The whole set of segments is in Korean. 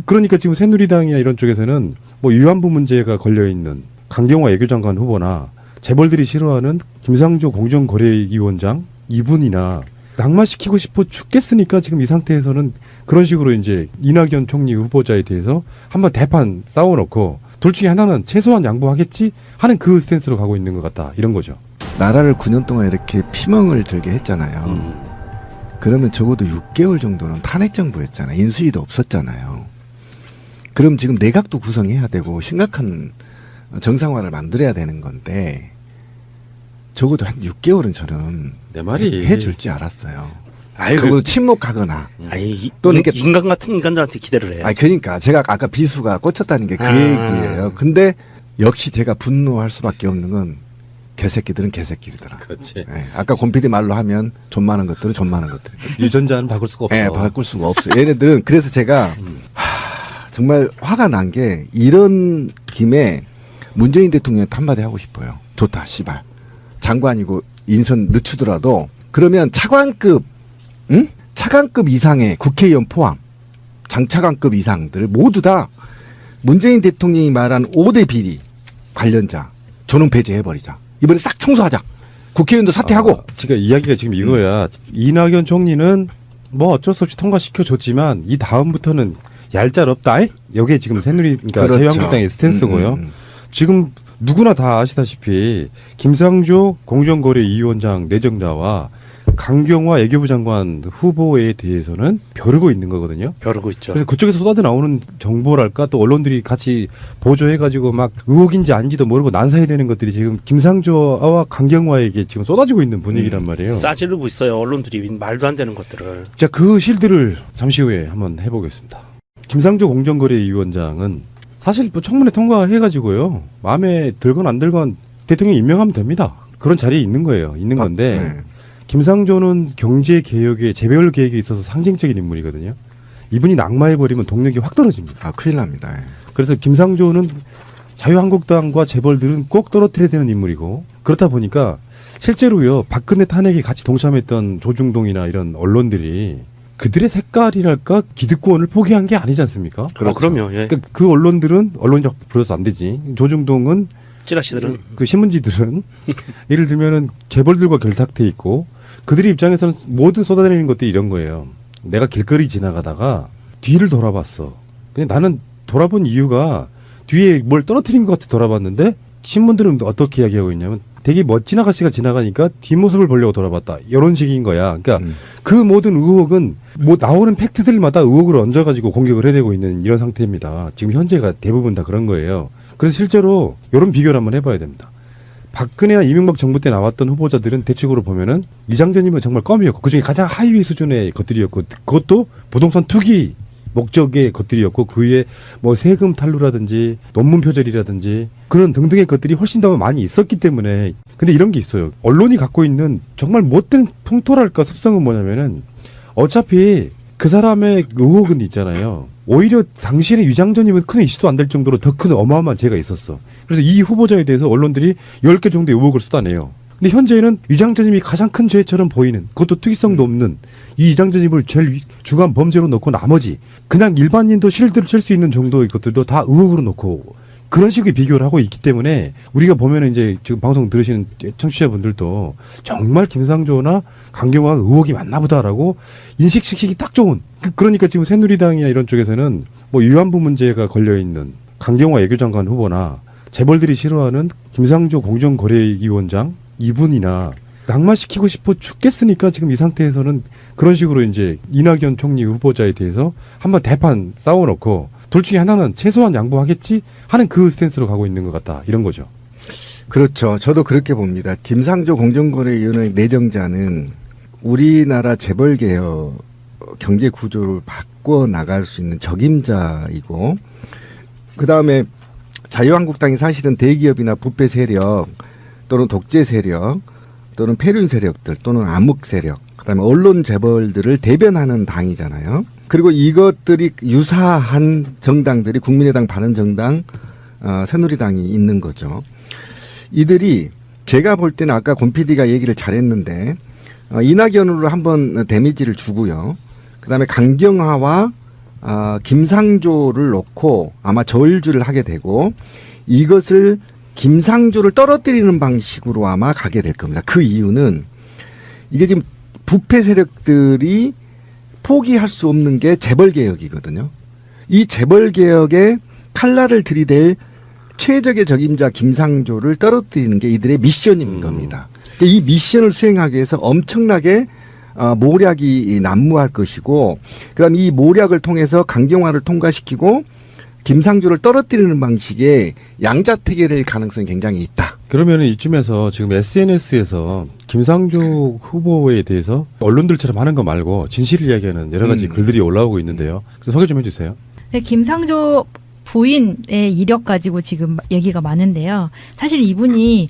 그러니까 지금 새누리당이나 이런 쪽에서는 뭐 위안부 문제가 걸려있는 강경화 외교장관 후보나 재벌들이 싫어하는 김상조 공정거래위원장 이분이나 낙마시키고 싶어 죽겠으니까 지금 이 상태에서는 그런 식으로 이제 이낙연 총리 후보자에 대해서 한번 대판 싸워놓고 둘 중에 하나는 최소한 양보하겠지 하는 그 스탠스로 가고 있는 것 같다. 이런 거죠. 나라를 9년 동안 이렇게 피멍을 들게 했잖아요. 그러면 적어도 6개월 정도는 탄핵 정부였잖아요. 인수위도 없었잖아요. 그럼 지금 내각도 구성해야 되고 심각한 정상화를 만들어야 되는 건데 적어도 한 6개월은 저는 내 말이 해줄 줄 알았어요. 아이고. 적어도 침묵하거나. 아니 또는 인간 같은 인간들한테 기대를 해. 아니 그러니까 제가 아까 비수가 꽂혔다는 게 그 아. 얘기예요. 근데 역시 제가 분노할 수밖에 없는 건 개새끼들은 개새끼들이더라. 그렇지. 네, 아까 곰피디 말로 하면 존많은 것들은 존많은 것들. 유전자는 바꿀 수가 없어. 네, 바꿀 수가 없어요. 얘네들은 그래서 제가 정말 화가 난 게 이런 김에 문재인 대통령한테 한마디 하고 싶어요. 좋다, 씨발. 장관이고 인선 늦추더라도 그러면 차관급, 응? 차관급 이상의 국회의원 포함, 장차관급 이상들 모두 다 문재인 대통령이 말한 5대 비리 관련자 조능 폐지해버리자. 이번에 싹 청소하자. 국회의원도 사퇴하고. 그러니까 이야기가 지금 이거야. 이낙연 총리는 뭐 어쩔 수 없이 통과시켜줬지만 이 다음부터는 얄짤없다. 여기에 지금 새누리 그러니까 그렇죠. 자유한국당의 스탠스고요. 지금 누구나 다 아시다시피 김상조 공정거래위원장 내정자와 강경화 외교부 장관 후보에 대해서는 벼르고 있는 거거든요. 벼르고 있죠. 그래서 그쪽에서 쏟아져 나오는 정보랄까 또 언론들이 같이 보조해가지고 막 의혹인지 아닌지도 모르고 난사해야 되는 것들이 지금 김상조와 강경화에게 지금 쏟아지고 있는 분위기란 말이에요. 싸지르고 있어요. 언론들이 말도 안 되는 것들을. 자, 그 실드를 잠시 후에 한번 해보겠습니다. 김상조 공정거래위원장은 사실 뭐 청문회 통과해가지고요. 마음에 들건 안 들건 대통령 임명하면 됩니다. 그런 자리에 있는 거예요. 있는 건데 네. 김상조는 경제개혁의 재벌 계획에 있어서 상징적인 인물이거든요. 이분이 낙마해버리면 동력이 확 떨어집니다. 아, 큰일 납니다. 예. 그래서 김상조는 자유한국당과 재벌들은 꼭 떨어뜨려야 되는 인물이고 그렇다 보니까 실제로요. 박근혜 탄핵에 같이 동참했던 조중동이나 이런 언론들이 그들의 색깔이랄까 기득권을 포기한 게 아니지 않습니까? 그렇죠. 그럼요. 예. 그러니까 그 언론들은 언론이라고 불러서 안 되지. 조중동은 찌라시들은 그 신문지들은 예를 들면은 재벌들과 결탁돼 있고 그들의 입장에서는 모든 쏟아내리는 것들이 이런 거예요. 내가 길거리 지나가다가 뒤를 돌아봤어. 근데 나는 돌아본 이유가 뒤에 뭘 떨어뜨린 것 같아 돌아봤는데 신문들은 어떻게 이야기하고 있냐면 되게 멋진 아가씨가 지나가니까 뒷모습을 보려고 돌아봤다. 이런 식인 거야. 그러니까 그 모든 의혹은 뭐 나오는 팩트들마다 의혹을 얹어가지고 공격을 해대고 있는 이런 상태입니다. 지금 현재가 대부분 다 그런 거예요. 그래서 실제로 이런 비교를 한번 해봐야 됩니다. 박근혜나 이명박 정부 때 나왔던 후보자들은 대체적으로 보면은 이장전이면 정말 껌이었고 그중에 가장 하위 수준의 것들이었고 그것도 부동산 투기 목적의 것들이었고 그 위에 뭐 세금 탈루라든지 논문 표절이라든지 그런 등등의 것들이 훨씬 더 많이 있었기 때문에 근데 이런 게 있어요. 언론이 갖고 있는 정말 못된 풍토랄까 습성은 뭐냐면은 어차피 그 사람의 의혹은 있잖아요. 오히려 당시에는 유장전이면 큰 이슈도 안 될 정도로 더 큰 어마어마한 죄가 있었어. 그래서 이 후보자에 대해서 언론들이 10개 정도의 의혹을 쏟아내요. 근데 현재는 유장전입이 가장 큰 죄처럼 보이는 그것도 특이성도 없는 이 유장전입을 제일 중요한 범죄로 놓고 나머지 그냥 일반인도 실드를 칠 수 있는 정도의 것들도 다 의혹으로 놓고 그런 식의 비교를 하고 있기 때문에 우리가 보면은 이제 지금 방송 들으시는 청취자분들도 정말 김상조나 강경화가 의혹이 많나 보다라고 인식시키기 딱 좋은 그러니까 지금 새누리당이나 이런 쪽에서는 뭐 위안부 문제가 걸려있는 강경화 외교장관 후보나 재벌들이 싫어하는 김상조 공정거래위원장 이분이나 낙마시키고 싶어 죽겠으니까 지금 이 상태에서는 그런 식으로 이제 이낙연 총리 후보자에 대해서 한번 대판 싸워놓고 둘 중에 하나는 최소한 양보하겠지 하는 그 스탠스로 가고 있는 것 같다. 이런 거죠. 그렇죠. 저도 그렇게 봅니다. 김상조 공정거래위원회 내정자는 우리나라 재벌개혁 경제 구조를 바꿔 나갈 수 있는 적임자이고 그다음에 자유한국당이 사실은 대기업이나 부패 세력 또는 독재 세력 또는 폐륜 세력들 또는 암흑 세력 그다음에 언론 재벌들을 대변하는 당이잖아요. 그리고 이것들이 유사한 정당들이 국민의당, 바른정당, 새누리당이 있는 거죠. 이들이 제가 볼 때는 아까 권 PD가 얘기를 잘했는데 이낙연으로 한번 데미지를 주고요. 그다음에 강경화와 김상조를 놓고 아마 저울질을 하게 되고 이것을 김상조를 떨어뜨리는 방식으로 아마 가게 될 겁니다. 그 이유는 이게 지금 부패 세력들이 포기할 수 없는 게 재벌개혁이거든요. 이 재벌개혁에 칼날을 들이댈 최적의 적임자 김상조를 떨어뜨리는 게 이들의 미션인 겁니다. 그러니까 이 미션을 수행하기 위해서 엄청나게 모략이 난무할 것이고 그다음 이 모략을 통해서 강경화를 통과시키고 김상조를 떨어뜨리는 방식의 양자택일의 가능성이 굉장히 있다. 그러면 이쯤에서 지금 SNS에서 김상조 후보에 대해서 언론들처럼 하는 거 말고 진실을 이야기하는 여러 가지 글들이 올라오고 있는데요. 그래서 소개 좀 해주세요. 네, 김상조 부인의 이력 가지고 지금 얘기가 많은데요. 사실 이분이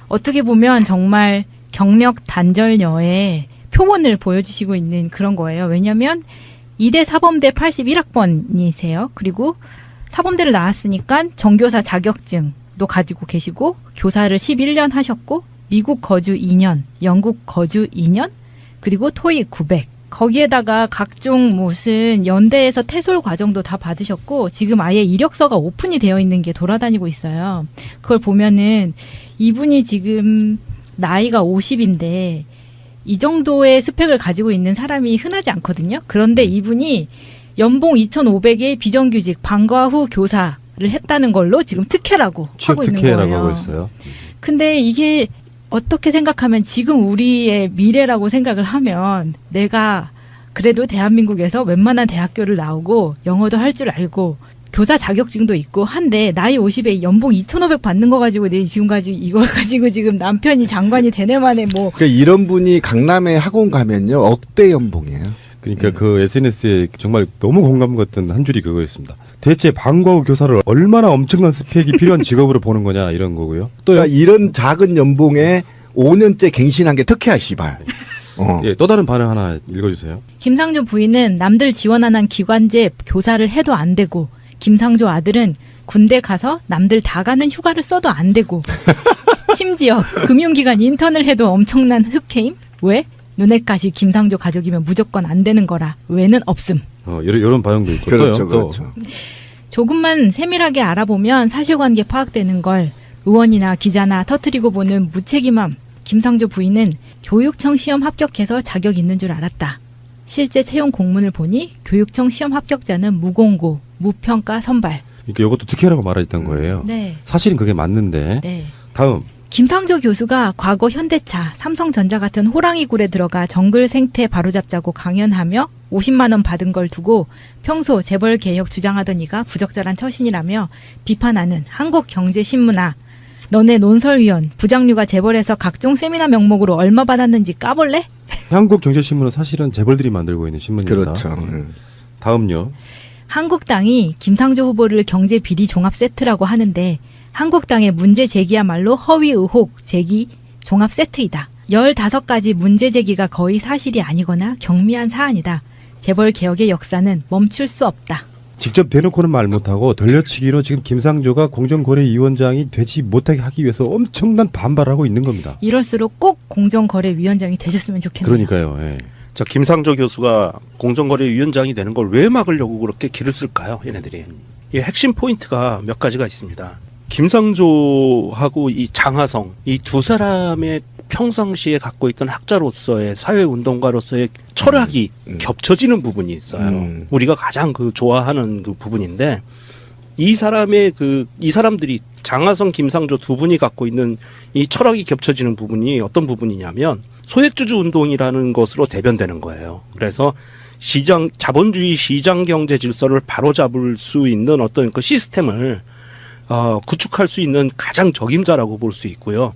어떻게 보면 정말 경력 단절녀의 표본을 보여주시고 있는 그런 거예요. 왜냐하면 이대 사범대 81학번이세요. 그리고 사범대를 나왔으니까 정교사 자격증도 가지고 계시고 교사를 11년 하셨고 미국 거주 2년, 영국 거주 2년, 그리고 토익 900. 거기에다가 각종 무슨 연대에서 태솔 과정도 다 받으셨고 지금 아예 이력서가 오픈이 되어 있는 게 돌아다니고 있어요. 그걸 보면은 이분이 지금 나이가 50인데 이 정도의 스펙을 가지고 있는 사람이 흔하지 않거든요. 그런데 이분이 연봉 2,500의 비정규직 방과 후 교사를 했다는 걸로 지금 특혜라고 취업 하고 있는 특혜라고 거예요. 하고 있어요. 근데 이게 어떻게 생각하면 지금 우리의 미래라고 생각을 하면 내가 그래도 대한민국에서 웬만한 대학교를 나오고 영어도 할 줄 알고 교사 자격증도 있고 한데 나이 50에 연봉 2,500 받는 거 가지고 내 지금까지 이걸 가지고 지금 남편이 장관이 되네만에 뭐 그러니까 이런 분이 강남에 학원 가면요 억대 연봉이에요. 그러니까 그 SNS에 정말 너무 공감 갔던 한 줄이 그거였습니다. 대체 방과 후 교사를 얼마나 엄청난 스펙이 필요한 직업으로 보는 거냐 이런 거고요. 또 그러니까 이런 작은 연봉에 5년째 갱신한 게 특혜야 씨발. 예, 또 다른 반응 하나 읽어주세요. 김상조 부인은 남들 지원 안 한 기관제 교사를 해도 안 되고 김상조 아들은 군대 가서 남들 다 가는 휴가를 써도 안 되고 심지어 금융기관 인턴을 해도 엄청난 흑해임? 왜? 눈엣가시 김상조 가족이면 무조건 안 되는 거라 왜는 없음. 이런 반응도 있고 그렇죠, 또요. 그렇죠. 조금만 세밀하게 알아보면 사실관계 파악되는 걸 의원이나 기자나 터뜨리고 보는 무책임함. 김상조 부인은 교육청 시험 합격해서 자격 있는 줄 알았다. 실제 채용 공문을 보니 교육청 시험 합격자는 무공고, 무평가 선발. 그러니까 이것도 특혜라고 말했던 거예요. 네. 사실은 그게 맞는데. 네. 다음. 김상조 교수가 과거 현대차, 삼성전자 같은 호랑이 굴에 들어가 정글 생태 바로잡자고 강연하며 50만 원 받은 걸 두고 평소 재벌 개혁 주장하던 이가 부적절한 처신이라며 비판하는 한국경제신문아. 너네 논설위원, 부장류가 재벌에서 각종 세미나 명목으로 얼마 받았는지 까볼래? 한국경제신문은 사실은 재벌들이 만들고 있는 신문입니다. 그렇죠. 예. 다음요. 한국당이 김상조 후보를 경제 비리 종합 세트라고 하는데 한국당의 문제 제기야말로 허위 의혹 제기 종합 세트이다. 15가지 문제 제기가 거의 사실이 아니거나 경미한 사안이다. 재벌 개혁의 역사는 멈출 수 없다. 직접 대놓고는 말 못하고 돌려치기로 지금 김상조가 공정거래위원장이 되지 못하게 하기 위해서 엄청난 반발하고 있는 겁니다. 이럴수록 꼭 공정거래위원장이 되셨으면 좋겠네요. 그러니까요. 예. 자, 김상조 교수가 공정거래위원장이 되는 걸 왜 막으려고 그렇게 길을 쓸까요? 얘네들이. 이 핵심 포인트가 몇 가지가 있습니다. 김상조하고 이 장하성, 이 두 사람의 평상시에 갖고 있던 학자로서의 사회운동가로서의 철학이 겹쳐지는 부분이 있어요. 우리가 가장 좋아하는 그 부분인데 이 사람들이 장하성, 김상조 두 분이 갖고 있는 이 철학이 겹쳐지는 부분이 어떤 부분이냐면 소액주주 운동이라는 것으로 대변되는 거예요. 그래서 자본주의 시장 경제 질서를 바로잡을 수 있는 어떤 그 시스템을 구축할 수 있는 가장 적임자라고 볼 수 있고요.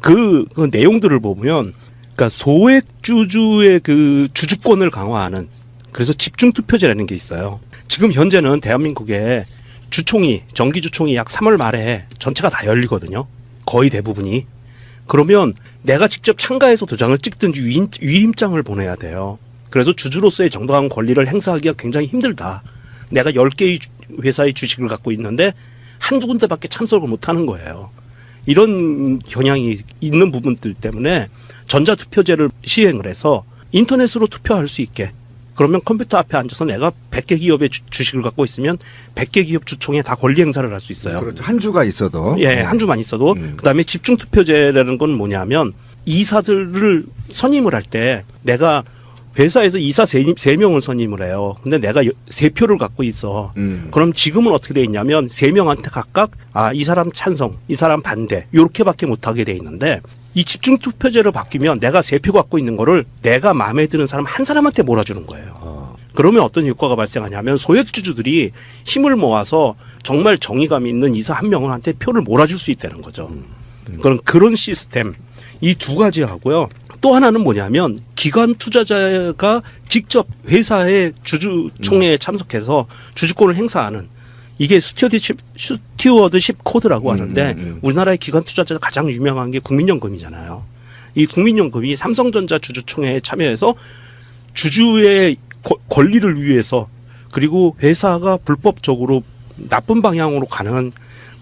그 내용들을 보면, 그러니까 소액주주의 그 주주권을 강화하는, 그래서 집중투표제라는 게 있어요. 지금 현재는 대한민국에 정기주총이 약 3월 말에 전체가 다 열리거든요. 거의 대부분이. 그러면 내가 직접 참가해서 도장을 찍든지 위임장을 보내야 돼요. 그래서 주주로서의 정당한 권리를 행사하기가 굉장히 힘들다. 내가 10개의 회사의 주식을 갖고 있는데 한두 군데밖에 참석을 못하는 거예요. 이런 경향이 있는 부분들 때문에 전자투표제를 시행을 해서 인터넷으로 투표할 수 있게 그러면 컴퓨터 앞에 앉아서 내가 100개 기업의 주식을 갖고 있으면 100개 기업 주총에 다 권리 행사를 할 수 있어요. 그렇죠. 한 주가 있어도. 예, 한 주만 있어도. 그다음에 집중투표제라는 건 뭐냐면 이사들을 선임을 할 때 내가 회사에서 이사 3명을 선임을 해요. 근데 내가 3표를 갖고 있어. 그럼 지금은 어떻게 돼 있냐면 3명한테 각각 이 사람 찬성, 이 사람 반대 이렇게밖에 못하게 돼 있는데 이 집중투표제로 바뀌면 내가 3표 갖고 있는 거를 내가 마음에 드는 사람 한 사람한테 몰아주는 거예요. 그러면 어떤 효과가 발생하냐면 소액주주들이 힘을 모아서 정말 정의감 있는 이사 한 명한테 표를 몰아줄 수 있다는 거죠. 그런 시스템 이 두 가지 하고요. 또 하나는 뭐냐면 기관 투자자가 직접 회사의 주주총회에 참석해서 주주권을 행사하는 이게 스튜어드십 코드라고 하는데 우리나라의 기관 투자자가 가장 유명한 게 국민연금이잖아요. 이 국민연금이 삼성전자 주주총회에 참여해서 주주의 권리를 위해서 그리고 회사가 불법적으로 나쁜 방향으로 가는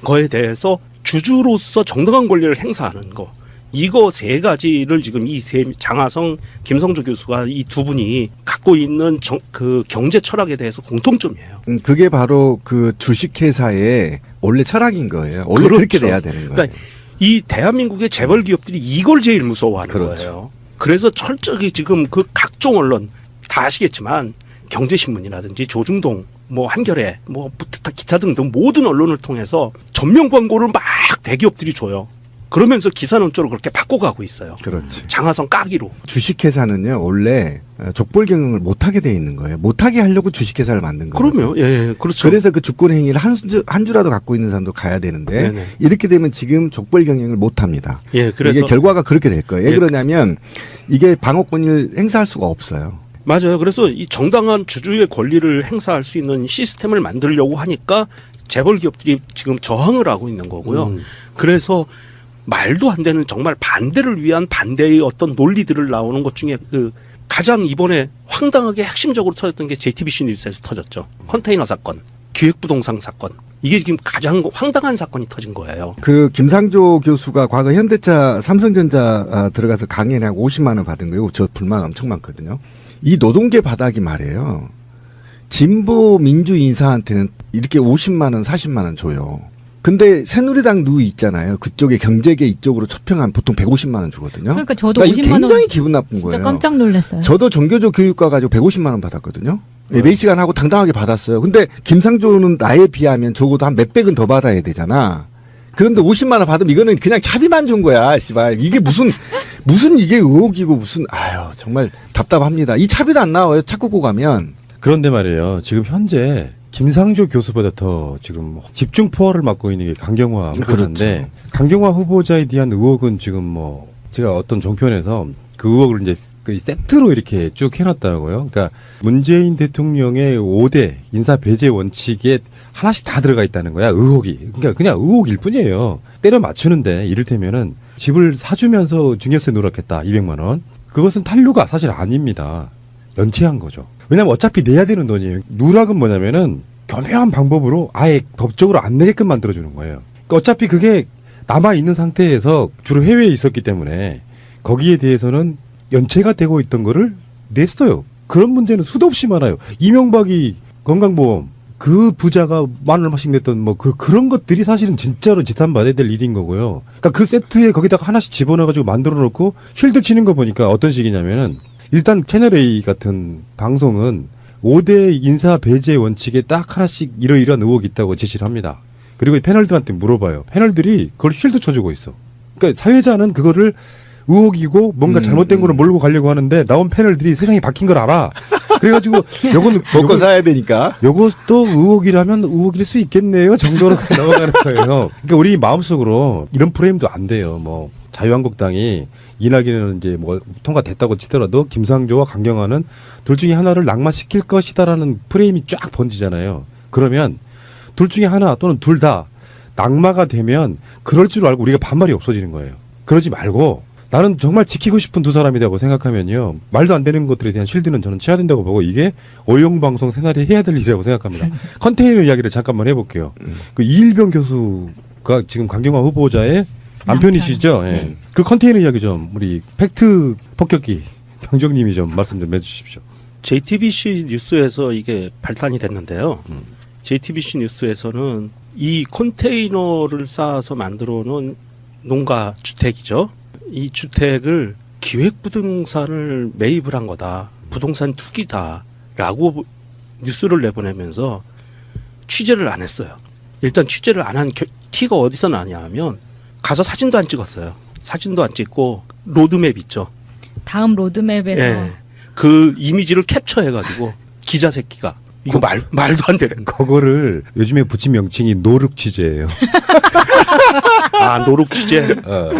거에 대해서 주주로서 정당한 권리를 행사하는 거. 이거 세 가지를 지금 장하성, 김성조 교수가 이 두 분이 갖고 있는 그 경제 철학에 대해서 공통점이에요. 그게 바로 그 주식회사의 원래 철학인 거예요. 원래 그렇죠. 그렇게 돼야 되는 거예요. 그러니까 이 대한민국의 재벌 기업들이 이걸 제일 무서워하는 그렇죠. 거예요. 그래서 철저히 지금 그 각종 언론 다 아시겠지만 경제신문이라든지 조중동, 뭐 한겨레, 뭐 기타 등등 모든 언론을 통해서 전면 광고를 막 대기업들이 줘요. 그러면서 기사 논조를 그렇게 바꿔가고 있어요. 그렇지. 장하성 까기로. 주식회사는요 원래 족벌 경영을 못하게 돼 있는 거예요. 못하게 하려고 주식회사를 만든 거예요. 그럼요. 예, 그렇죠. 그래서 그 주권 행위를 한 주라도 갖고 있는 사람도 가야 되는데 네네. 이렇게 되면 지금 족벌 경영을 못합니다. 예, 그래서 이게 결과가 그렇게 될 거예요. 왜 예. 그러냐면 이게 방어권을 행사할 수가 없어요. 맞아요. 그래서 이 정당한 주주의 권리를 행사할 수 있는 시스템을 만들려고 하니까 재벌 기업들이 지금 저항을 하고 있는 거고요. 그래서 말도 안 되는 정말 반대를 위한 반대의 어떤 논리들을 나오는 것 중에 그 가장 이번에 황당하게 핵심적으로 터졌던 게 JTBC 뉴스에서 터졌죠. 컨테이너 사건, 기획부동산 사건. 이게 지금 가장 황당한 사건이 터진 거예요. 그 김상조 교수가 과거 현대차 삼성전자 들어가서 강연에 하고 50만 원 받은 거예요. 저 불만 엄청 많거든요. 이 노동계 바닥이 말이에요. 진보 민주 인사한테는 이렇게 50만 원, 40만 원 줘요. 근데 새누리당 누이 있잖아요. 그쪽에 경제계 이쪽으로 초평하면 보통 150만 원 주거든요. 그러니까 저도 이게 50만 원 굉장히 기분 나쁜 진짜 거예요. 깜짝 놀랐어요. 저도 정교조 교육과 가지고 150만 원 받았거든요. 4시간 하고 당당하게 받았어요. 근데 김상조는 나에 비하면 적어도 한 몇백은 더 받아야 되잖아. 그런데 50만 원 받으면 이거는 그냥 차비만 준 거야. 씨발. 이게 무슨 이게 의혹이고 무슨 정말 답답합니다. 이 차비도 안 나와요. 착국고 가면. 그런데 말이에요. 지금 현재 김상조 교수보다 더 지금 집중 포화를 맡고 있는 게 강경화 후보자인데 그렇죠. 강경화 후보자에 대한 의혹은 지금 뭐 제가 어떤 종편에서 그 의혹을 이제 그 세트로 이렇게 쭉 해놨다고요. 그러니까 문재인 대통령의 5대 인사 배제 원칙에 하나씩 다 들어가 있다는 거야. 의혹이. 그러니까 그냥 의혹일 뿐이에요. 때려 맞추는데 이를테면은 집을 사주면서 증여세 누락했다. 200만 원. 그것은 탄류가 사실 아닙니다. 연체한 거죠. 왜냐하면 어차피 내야 되는 돈이에요. 누락은 뭐냐면은 교묘한 방법으로 아예 법적으로 안 내게끔 만들어주는 거예요. 그러니까 어차피 그게 남아있는 상태에서 주로 해외에 있었기 때문에 거기에 대해서는 연체가 되고 있던 거를 냈어요. 그런 문제는 수도 없이 많아요. 이명박이 건강보험 그 부자가 10,000원씩 냈던 뭐 그런 것들이 사실은 진짜로 지탄받아야 될 일인 거고요. 그러니까 그 세트에 거기다가 하나씩 집어넣어가지고 만들어 놓고 쉴드 치는 거 보니까 어떤 식이냐면은 일단 채널A 같은 방송은 5대 인사 배제 원칙에 딱 하나씩 이러이러한 의혹이 있다고 제시를 합니다. 그리고 패널들한테 물어봐요. 패널들이 그걸 쉴드 쳐주고 있어. 그러니까 사회자는 그거를 의혹이고 뭔가 잘못된 거를 몰고 가려고 하는데 나온 패널들이 세상이 바뀐 걸 알아. 그래가지고 요거는 먹고 사야 되니까. 요것도 의혹이라면 의혹일 수 있겠네요 정도로 넘어가는 거예요. 그러니까 우리 마음속으로 이런 프레임도 안 돼요. 뭐 자유한국당이 이낙연은 이제 뭐 통과됐다고 치더라도 김상조와 강경화는 둘 중에 하나를 낙마시킬 것이다라는 프레임이 쫙 번지잖아요. 그러면 둘 중에 하나 또는 둘 다 낙마가 되면 그럴 줄 알고 우리가 반말이 없어지는 거예요. 그러지 말고 나는 정말 지키고 싶은 두 사람이라고 생각하면요. 말도 안 되는 것들에 대한 쉴드는 저는 쳐야 된다고 보고 이게 오용방송 새날에 해야 될 일이라고 생각합니다. 컨테이너 이야기를 잠깐만 해볼게요. 그 이일병 교수가 지금 강경화 후보자의 남편이시죠? 예. 네. 그 컨테이너 이야기 좀 우리 팩트 폭격기 병정님이 좀 말씀 좀 해주십시오. JTBC 뉴스에서 이게 발탄이 됐는데요. JTBC 뉴스에서는 이 컨테이너를 쌓아서 만들어 놓은 농가 주택이죠. 이 주택을 기획부동산을 매입을 한 거다. 부동산 투기다라고 뉴스를 내보내면서 취재를 안 했어요. 일단 취재를 안 한 티가 어디서 나냐 하면 가서 사진도 안 찍었어요. 사진도 안 찍고 로드맵 있죠. 다음 로드맵에서 예. 그 이미지를 캡처해가지고 기자 새끼가 이거 말도 안 되는 거. 그거를 요즘에 붙인 명칭이 노룩 취재예요. 아 노룩 취재. 어.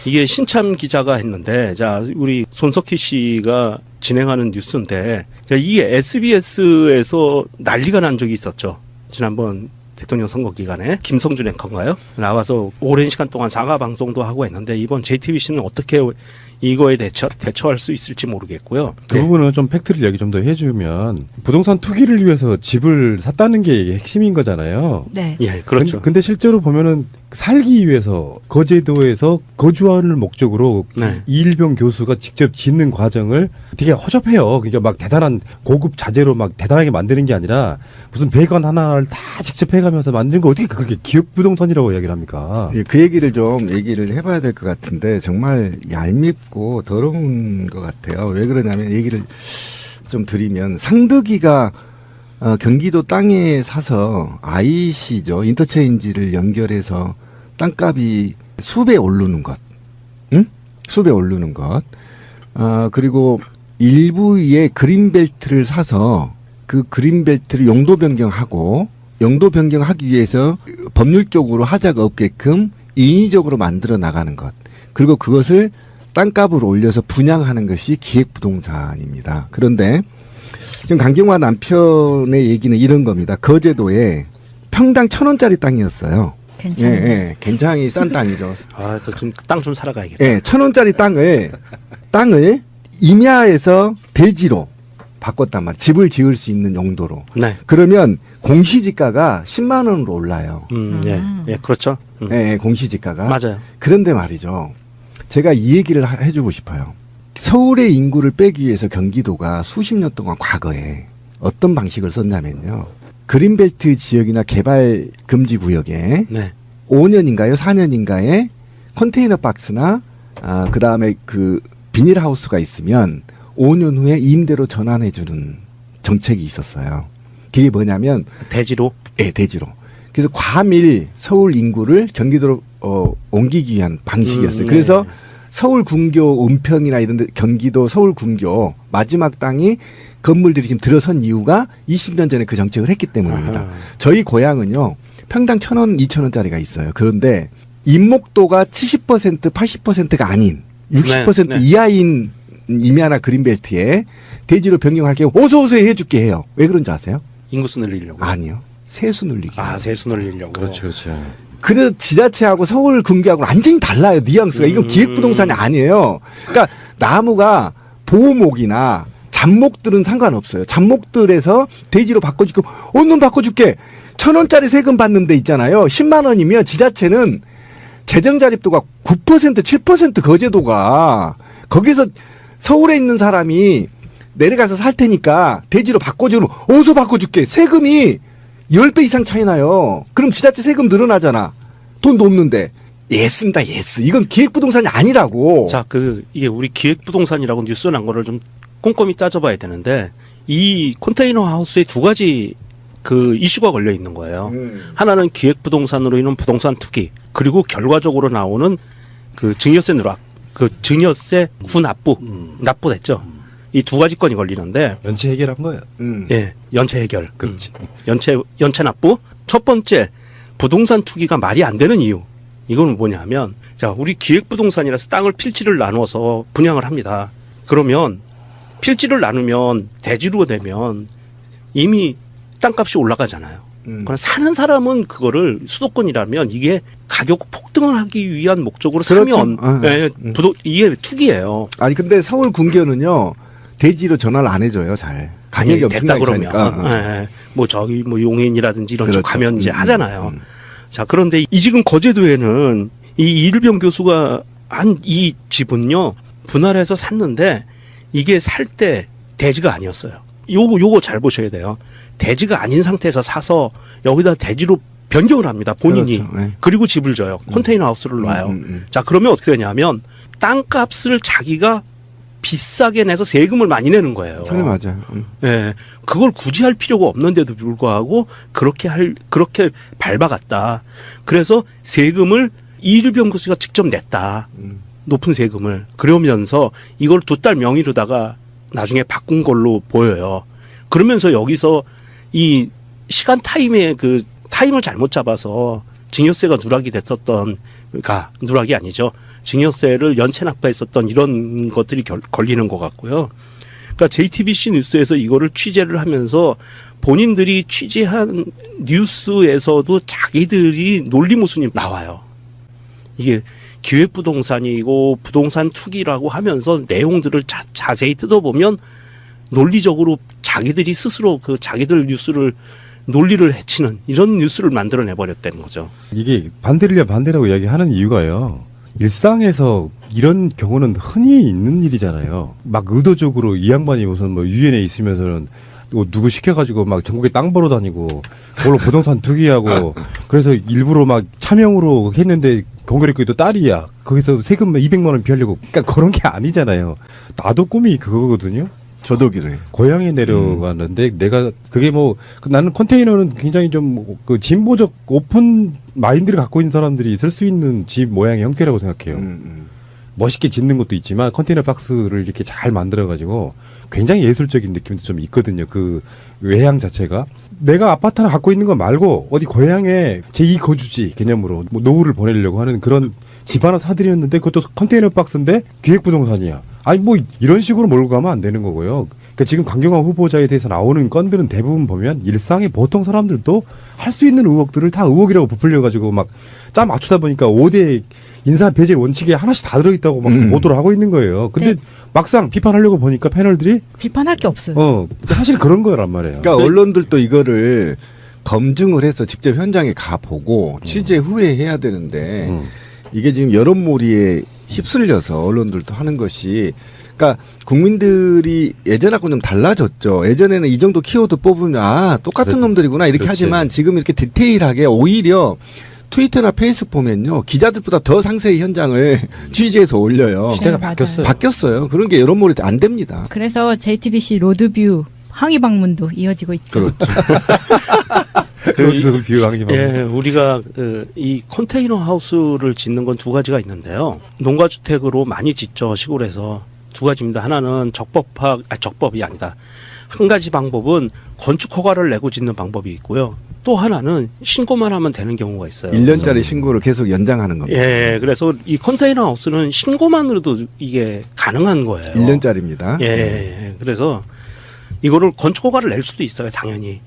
이게 신참 기자가 했는데, 자, 우리 손석희 씨가 진행하는 뉴스인데, 자, 이게 SBS에서 난리가 난 적이 있었죠. 지난번 대통령 선거 기간에 김성준 앵커인가요? 나와서 오랜 시간 동안 사과 방송도 하고 했는데, 이번 JTBC는 어떻게 이거에 대처할 수 있을지 모르겠고요. 그 부분은 좀 팩트를 얘기 좀 더 해주면 부동산 투기를 위해서 집을 샀다는 게 핵심인 거잖아요. 네. 예, 그렇죠. 근데 실제로 보면은 살기 위해서 거제도에서 거주하는 목적으로 네. 이일병 교수가 직접 짓는 과정을 되게 허접해요. 그러니까 막 대단한 고급 자재로 막 대단하게 만드는 게 아니라 무슨 배관 하나를 다 직접 해가면서 만드는 거 어떻게 그렇게 기획부동산이라고 이야기를 합니까? 예, 그 얘기를 좀 얘기를 해봐야 될 것 같은데 정말 얄밉고 더러운 것 같아요. 왜 그러냐면 얘기를 좀 드리면 상득이가 경기도 땅에 사서 IC죠. 인터체인지를 연결해서 땅값이 수배 오르는 것. 응? 수배 오르는 것. 그리고 일부의 그린벨트를 사서 그 그린벨트를 용도 변경하고 용도 변경하기 위해서 법률적으로 하자가 없게끔 인위적으로 만들어 나가는 것. 그리고 그것을 땅값을 올려서 분양하는 것이 기획부동산입니다. 그런데 지금 강경화 남편의 얘기는 이런 겁니다. 거제도에 평당 1,000원짜리 땅이었어요. 괜찮아요. 예, 예. 굉장히 싼 땅이죠. 아, 땅 좀 살아가야겠다. 예, 1,000원짜리 땅을 임야에서 대지로 바꿨단 말이에요. 집을 지을 수 있는 용도로. 네. 그러면 공시지가가 10만 원으로 올라요. 예, 그렇죠. 예, 공시지가가. 맞아요. 그런데 말이죠. 제가 이 얘기를 해주고 싶어요. 서울의 인구를 빼기 위해서 경기도가 수십 년 동안 과거에 어떤 방식을 썼냐면요. 그린벨트 지역이나 개발 금지 구역에 네. 5년인가요? 4년인가에 컨테이너 박스나 그 다음에 그 비닐하우스가 있으면 5년 후에 임대로 전환해주는 정책이 있었어요. 그게 뭐냐면 대지로. 예, 대지로. 그래서 과밀 서울 인구를 경기도로 옮기기 위한 방식이었어요. 그래서 서울 군교 은평이나 이런 데 경기도 서울 군교 마지막 땅이 건물들이 지금 들어선 이유가 20년 전에 그 정책을 했기 때문입니다. 아하. 저희 고향은요. 평당 1,000원, 2,000원짜리가 있어요. 그런데 임목도가 70%, 80%가 아닌 60% 네, 네. 이하인 임야나 그린벨트에 대지로 변경할게요. 어서 해줄게 해요. 왜 그런지 아세요? 인구수 늘리려고. 아니요. 세수 늘리기. 아, 세수 늘리려고. 그렇죠. 그래서 지자체하고 서울 군계하고 완전히 달라요. 뉘앙스가. 이건 기획부동산이 아니에요. 그러니까 나무가 보호목이나 잡목들은 상관없어요. 잡목들에서 대지로 바꿔줄게. 얼른 바꿔줄게. 1,000원짜리 세금 받는 데 있잖아요. 10만 원이면 지자체는 재정자립도가 9% 7% 거제도가 거기서 서울에 있는 사람이 내려가서 살 테니까 대지로 바꿔주면 어디서 바꿔줄게. 세금이 10배 이상 차이 나요. 그럼 지자체 세금 늘어나잖아. 돈도 없는데. 예스입니다. 예스. 이건 기획부동산이 아니라고. 자, 이게 우리 기획부동산이라고 뉴스 난 거를 좀 꼼꼼히 따져봐야 되는데, 이 컨테이너 하우스에 두 가지 그 이슈가 걸려 있는 거예요. 하나는 기획부동산으로 인한 부동산 투기, 그리고 결과적으로 나오는 그 증여세 누락, 그 증여세 후납부, 납부됐죠. 이 두 가지 건이 걸리는데, 연체 해결한 거예요. 예, 연체 해결. 그렇지. 연체 납부. 첫 번째, 부동산 투기가 말이 안 되는 이유. 이거는 뭐냐면, 자, 우리 기획부동산이라서 땅을 필지를 나누어서 분양을 합니다. 그러면 필지를 나누면 대지로 되면 이미 땅값이 올라가잖아요. 그러나 사는 사람은 그거를 수도권이라면 이게 가격 폭등을 하기 위한 목적으로 그렇죠. 사면 예, 이게 투기예요. 아니 근데 서울 군계는요. 대지로 전화를 안 해줘요. 잘. 가격이 예, 됐다 엄청나게 그러면 차니까. 예, 뭐 저기 뭐 용인이라든지 이런 쪽 그렇죠. 가면 이제 하잖아요. 자, 그런데 이 지금 거제도에는 이 이일병 교수가 한 이 집은요 분할해서 샀는데 이게 살 때 대지가 아니었어요. 요거 잘 보셔야 돼요. 대지가 아닌 상태에서 사서 여기다 대지로 변경을 합니다. 본인이. 그렇죠. 네. 그리고 집을 져요. 컨테이너 하우스를 놔요. 자, 그러면 어떻게 되냐면 땅값을 자기가 비싸게 내서 세금을 많이 내는 거예요. 그래 맞아요. 예. 그걸 굳이 할 필요가 없는데도 불구하고 그렇게 밟아갔다. 그래서 세금을 이일병 교수가 직접 냈다. 높은 세금을. 그러면서 이걸 2딸 명의로다가 나중에 바꾼 걸로 보여요. 그러면서 여기서 이 시간 타임의 그 타임을 잘못 잡아서 증여세가 누락이 됐었던, 그러니까 누락이 아니죠. 증여세를 연체 납부했었던 이런 것들이 걸리는 것 같고요. 그러니까 JTBC 뉴스에서 이거를 취재를 하면서 본인들이 취재한 뉴스에서도 자기들이 논리무순이 나와요. 이게 기획부동산이고 부동산 투기라고 하면서 내용들을 자세히 뜯어보면 논리적으로 자기들이 스스로 그 자기들 뉴스를 논리를 해치는 이런 뉴스를 만들어내버렸다는 거죠. 이게 반대를 반대라고 이야기하는 이유가요. 일상에서 이런 경우는 흔히 있는 일이잖아요. 막 의도적으로 이 양반이 무슨 뭐 유엔에 있으면서는 또 누구 시켜가지고 막 전국에 땅 벌어 다니고 그걸로 부동산 투기하고 그래서 일부러 막 차명으로 했는데 경찰이 또 딸이야. 거기서 세금 200만 원 피하려고. 그러니까 그런 게 아니잖아요. 나도 꿈이 그거거든요. 저도 그래요. 고향에 내려가는데 내가 그게 뭐 나는 컨테이너는 굉장히 좀 그 진보적 오픈 마인드를 갖고 있는 사람들이 쓸 수 있는 집 모양의 형태라고 생각해요. 멋있게 짓는 것도 있지만 컨테이너 박스를 이렇게 잘 만들어 가지고 굉장히 예술적인 느낌도 좀 있거든요. 그 외향 자체가 내가 아파트 하나 갖고 있는 거 말고 어디 고향에 제2 거주지 개념으로 뭐 노후를 보내려고 하는 그런 집 하나 사들였는데 그것도 컨테이너 박스인데 기획부동산이야. 아니 뭐 이런 식으로 몰고 가면 안 되는 거고요. 그러니까 지금 강경화 후보자에 대해서 나오는 건들은 대부분 보면 일상의 보통 사람들도 할 수 있는 의혹들을 다 의혹이라고 부풀려 가지고 막 짜 맞추다 보니까 5대 인사 배제 원칙에 하나씩 다 들어있다고 막 보도를 하고 있는 거예요. 근데 네. 막상 비판하려고 보니까 패널들이 비판할 게 없어요. 사실 그런 거란 말이에요. 그러니까 언론들도 이거를 검증을 해서 직접 현장에 가 보고 취재 후에 해야 되는데 이게 지금 여론몰이에 휩쓸려서 언론들도 하는 것이 그러니까 국민들이 예전하고 좀 달라졌죠. 예전에는 이 정도 키워드 뽑으면 똑같은 그렇지. 놈들이구나 이렇게 그렇지. 하지만 지금 이렇게 디테일하게 오히려 트위터나 페이스북 보면요. 기자들보다 더 상세히 현장을 취재해서 올려요. 시대가 네, 맞아요. 바뀌었어요. 바뀌었어요. 그런 게 여론몰이 안 됩니다. 그래서 JTBC 로드뷰 항의 방문도 이어지고 있죠. 그렇죠. 그것도 비유하기 예, 우리가 이 컨테이너 하우스를 짓는 건 2가지가 있는데요. 농가주택으로 많이 짓죠, 시골에서. 2가지입니다. 하나는 적법이 아니다. 한 가지 방법은 건축 허가를 내고 짓는 방법이 있고요. 또 하나는 신고만 하면 되는 경우가 있어요. 1년짜리 신고를 계속 연장하는 겁니다. 예, 그래서 이 컨테이너 하우스는 신고만으로도 이게 가능한 거예요. 1년짜리입니다. 예, 그래서 이거를 건축 허가를 낼 수도 있어요, 당연히.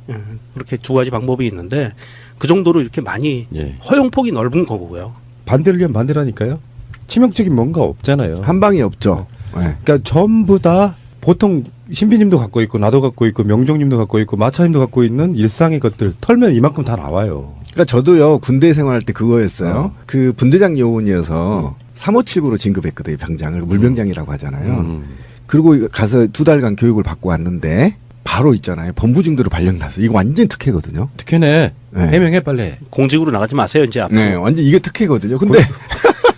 그렇게 2가지 방법이 있는데 그 정도로 이렇게 많이 예. 허용폭이 넓은 거고요. 반대를 위한 반대라니까요. 치명적인 뭔가 없잖아요. 한 방이 없죠. 네. 그러니까 전부 다 보통 신비님도 갖고 있고 나도 갖고 있고 명종님도 갖고 있고 마차님도 갖고 있는 일상의 것들 털면 이만큼 다 나와요. 그러니까 저도요 군대 생활할 때 그거였어요. 그 분대장 요원이어서 3579로 진급했거든요. 병장을 물병장이라고 하잖아요. 그리고 가서 2달간 교육을 받고 왔는데 바로 있잖아요. 본부중대로 발령나서 이거 완전 특혜거든요. 특혜네. 네. 해명해 빨리. 공직으로 나가지 마세요, 이제 앞으로. 네, 완전 이게 특혜거든요. 근데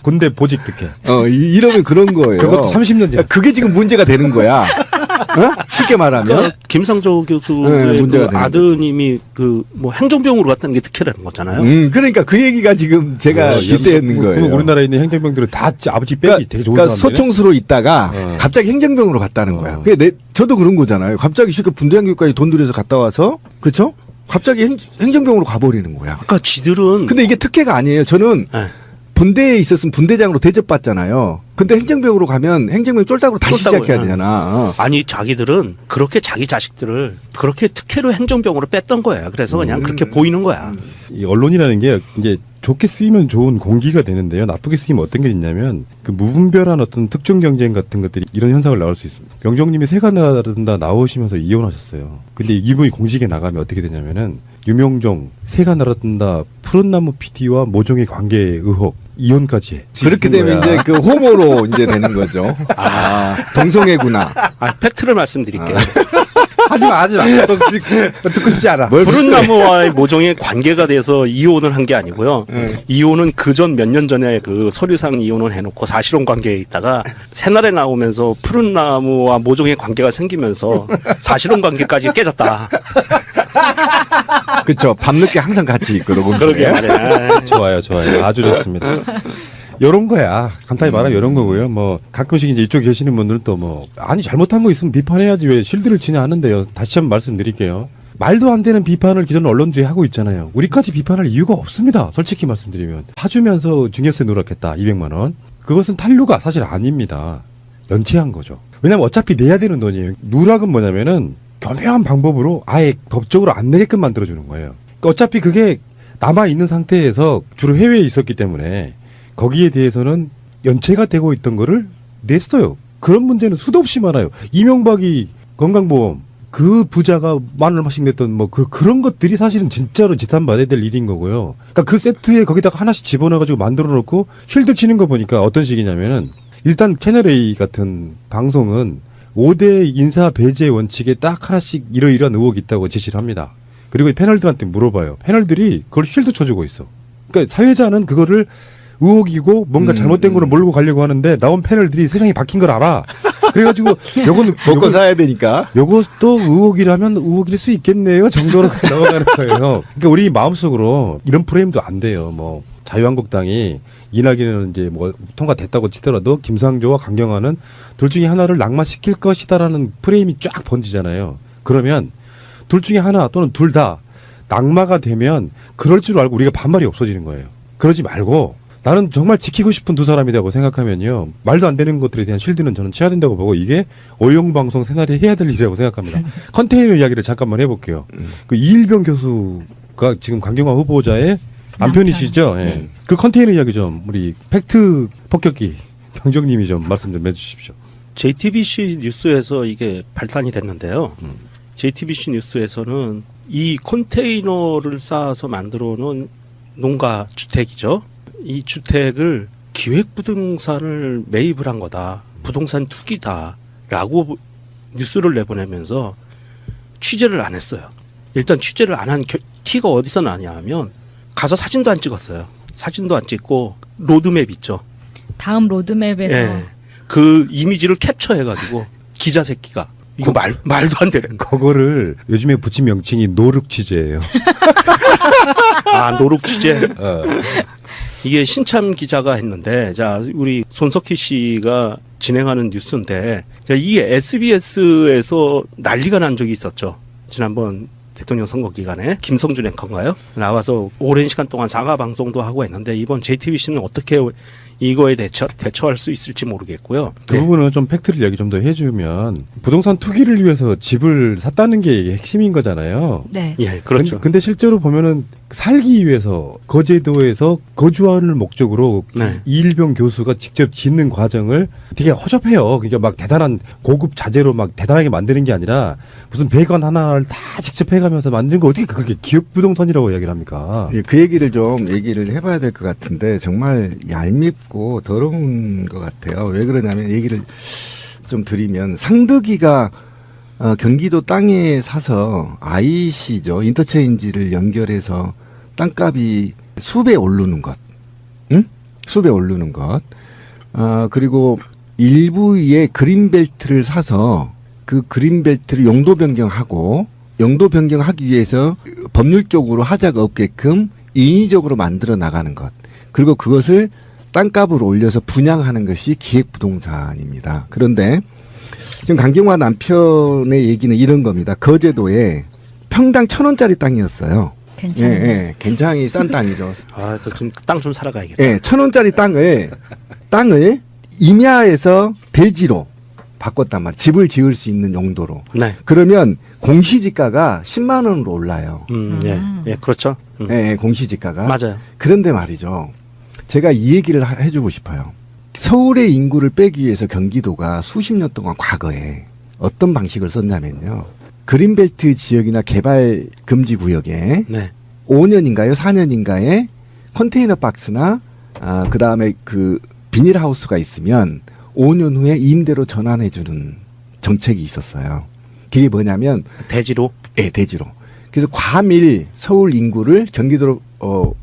군대 보직 특혜. 이러면 그런 거예요. 그것도 30년 전. 그러니까 그게 지금 문제가 되는 거야. 어? 쉽게 말하면. 김상조 네, 교수의 문제가 그 되는 아드님이 그 뭐 행정병으로 갔다는 게 특혜라는 거잖아요. 그러니까 그 얘기가 지금 제가 이때 있는 거예요. 그럼 우리나라에 있는 행정병들은 다 아버지 빽이 그러니까, 되게 좋은 그러니까 사람들이네. 소총수로 있다가 갑자기 행정병으로 갔다는 거야. 그게 저도 그런 거잖아요. 갑자기 쉽게 분대장 교육까지 돈 들여서 갔다 와서 그렇죠? 갑자기 행정병으로 가버리는 거야. 그러니까 지들은 근데 이게 특혜가 아니에요. 저는 네. 분대에 있었으면 분대장으로 대접받잖아요. 근데 행정병으로 가면 행정병 쫄딱으로 다시 쫄딱으로, 시작해야 되잖아. 아니 자기들은 그렇게 자기 자식들을 그렇게 특혜로 행정병으로 뺐던 거예요. 그래서 그냥 그렇게 보이는 거야. 이 언론이라는 게 이제 좋게 쓰이면 좋은 공기가 되는데요. 나쁘게 쓰이면 어떤 게 있냐면 그 무분별한 어떤 특정 경쟁 같은 것들이 이런 현상을 나올 수 있습니다. 명정님이 새가 나른다 나오시면서 이혼하셨어요. 근데 이분이 공직에 나가면 어떻게 되냐면은 유명종, 새가 날아든다, 푸른 나무 PD와 모종의 관계 의혹 이혼까지 해. 그렇게 되면 거야. 이제 그 호모로 이제 되는 거죠. 아, 동성애구나. 팩트를 말씀드릴게요. 하지 마. 듣고 싶지 않아. 푸른 나무와의 모종의 관계가 돼서 이혼을 한 게 아니고요. 이혼은 그전 몇 년 전에 그 서류상 이혼을 해놓고 사실혼 관계에 있다가 새날에 나오면서 푸른 나무와 모종의 관계가 생기면서 사실혼 관계까지 깨졌다. 그렇죠. 밤늦게 항상 같이 있고 녹음 그러게 중에. 말이야. 좋아요. 아주 좋습니다. 요런 거야. 간단히 말하면 요런 거고요. 뭐 가끔씩 이제 이쪽 계시는 분들은 또 뭐 아니 잘못한 거 있으면 비판해야지 왜 실드를 치냐 하는데요. 다시 한번 말씀드릴게요. 말도 안 되는 비판을 기존 언론들이 하고 있잖아요. 우리까지 비판할 이유가 없습니다. 솔직히 말씀드리면 파주면서 증여세 누락했다 200만 원. 그것은 탄류가 사실 아닙니다. 연체한 거죠. 왜냐하면 어차피 내야 되는 돈이에요. 누락은 뭐냐면은 교묘한 방법으로 아예 법적으로 안 내게끔 만들어주는 거예요. 그러니까 어차피 그게 남아 있는 상태에서 주로 해외에 있었기 때문에 거기에 대해서는 연체가 되고 있던 거를 냈어요. 그런 문제는 수도 없이 많아요. 이명박이 건강보험 그 부자가 10,000원씩 냈던 뭐 그런 것들이 사실은 진짜로 지탄받아야 될 일인 거고요. 그러니까 그 세트에 거기다가 하나씩 집어넣어가지고 만들어 놓고 쉴드 치는 거 보니까 어떤 식이냐면은 일단 채널A 같은 방송은 5대 인사 배제 원칙에 딱 하나씩 이러이러한 의혹이 있다고 제시를 합니다. 그리고 패널들한테 물어봐요. 패널들이 그걸 쉴드 쳐주고 있어. 그러니까 사회자는 그거를 의혹이고 뭔가 잘못된 거를 몰고 가려고 하는데 나온 패널들이 세상이 바뀐 걸 알아. 그래가지고 요거는 먹고 사야 되니까. 요것도 의혹이라면 의혹일 수 있겠네요 정도로 그냥 넘어가는 거예요. 그러니까 우리 마음속으로 이런 프레임도 안 돼요. 뭐 자유한국당이 이낙연은 이제 뭐 통과됐다고 치더라도 김상조와 강경화는 둘 중에 하나를 낙마시킬 것이다라는 프레임이 쫙 번지잖아요. 그러면 둘 중에 하나 또는 둘 다 낙마가 되면 그럴 줄 알고 우리가 반발이 없어지는 거예요. 그러지 말고 나는 정말 지키고 싶은 두 사람이라고 생각하면요. 말도 안 되는 것들에 대한 쉴드는 저는 쳐야 된다고 보고 이게 오용방송 새날에 해야 될 일이라고 생각합니다. 컨테이너 이야기를 잠깐만 해볼게요. 그 이일병 교수가 지금 강경화 후보자의 남편이시죠? 예. 그 컨테이너 이야기 좀 우리 팩트 폭격기 병정님이 좀 말씀 좀 해주십시오. JTBC 뉴스에서 이게 발단이 됐는데요. JTBC 뉴스에서는 이 컨테이너를 쌓아서 만들어 놓은 농가 주택이죠. 이 주택을 기획부동산을 매입을 한 거다. 부동산 투기다라고 뉴스를 내보내면서 취재를 안 했어요. 일단 취재를 안 한 티가 어디서 나냐 하면 가서 사진도 안 찍었어요. 사진도 안 찍고 로드맵 있죠. 다음 로드맵에서 예. 그 이미지를 캡처해가지고 기자 새끼가 이거 말도 안 되는 거. 그거를 요즘에 붙인 명칭이 노룩 취재예요. 아 노룩 취재. 이게 신참 기자가 했는데, 자, 우리 손석희 씨가 진행하는 뉴스인데, 자, 이게 SBS에서 난리가 난 적이 있었죠. 지난번 대통령 선거 기간에 김성준 앵커인가요? 나와서 오랜 시간 동안 사과 방송도 하고 했는데, 이번 JTBC는 어떻게 이거에 대처할 수 있을지 모르겠고요. 그 부분은 좀 팩트를 얘기 좀 더 해주면 부동산 투기를 위해서 집을 샀다는 게 핵심인 거잖아요. 네. 예, 그렇죠. 근데 실제로 보면은 살기 위해서 거제도에서 거주하는 목적으로 네. 이일병 교수가 직접 짓는 과정을 되게 허접해요. 그러니까 막 대단한 고급 자재로 막 대단하게 만드는 게 아니라 무슨 배관 하나를 다 직접 해가면서 만드는 거 어떻게 그렇게 기업 부동산이라고 이야기를 합니까? 예, 그 얘기를 좀 얘기를 해봐야 될 것 같은데 정말 얄밉고 더러운 것 같아요. 왜 그러냐면 얘기를 좀 드리면 상득이가 경기도 땅에 사서 IC죠. 인터체인지를 연결해서 땅값이 수배 오르는 것. 응? 수배 오르는 것. 그리고 일부의 그린벨트를 사서 그 그린벨트를 용도 변경하고 용도 변경하기 위해서 법률적으로 하자가 없게끔 인위적으로 만들어 나가는 것. 그리고 그것을 땅값을 올려서 분양하는 것이 기획부동산입니다. 그런데 지금 강경화 남편의 얘기는 이런 겁니다. 거제도에 평당 1,000원짜리 땅이었어요. 괜찮아요. 예, 예. 굉장히 싼 땅이죠. 아, 그 땅 좀 사러 가야겠다. 예, 1,000원짜리 땅을 임야에서 배지로 바꿨단 말이에요. 집을 지을 수 있는 용도로. 네. 그러면 공시지가가 10만 원으로 올라요. 예, 예, 그렇죠. 예, 공시지가가. 맞아요. 그런데 말이죠. 제가 이 얘기를 해주고 싶어요. 서울의 인구를 빼기 위해서 경기도가 수십 년 동안 과거에 어떤 방식을 썼냐면요. 그린벨트 지역이나 개발 금지 구역에 네. 5년인가요? 4년인가에 컨테이너 박스나 그 다음에 그 비닐하우스가 있으면 5년 후에 임대로 전환해주는 정책이 있었어요. 그게 뭐냐면 대지로. 예, 대지로. 그래서 과밀 서울 인구를 경기도로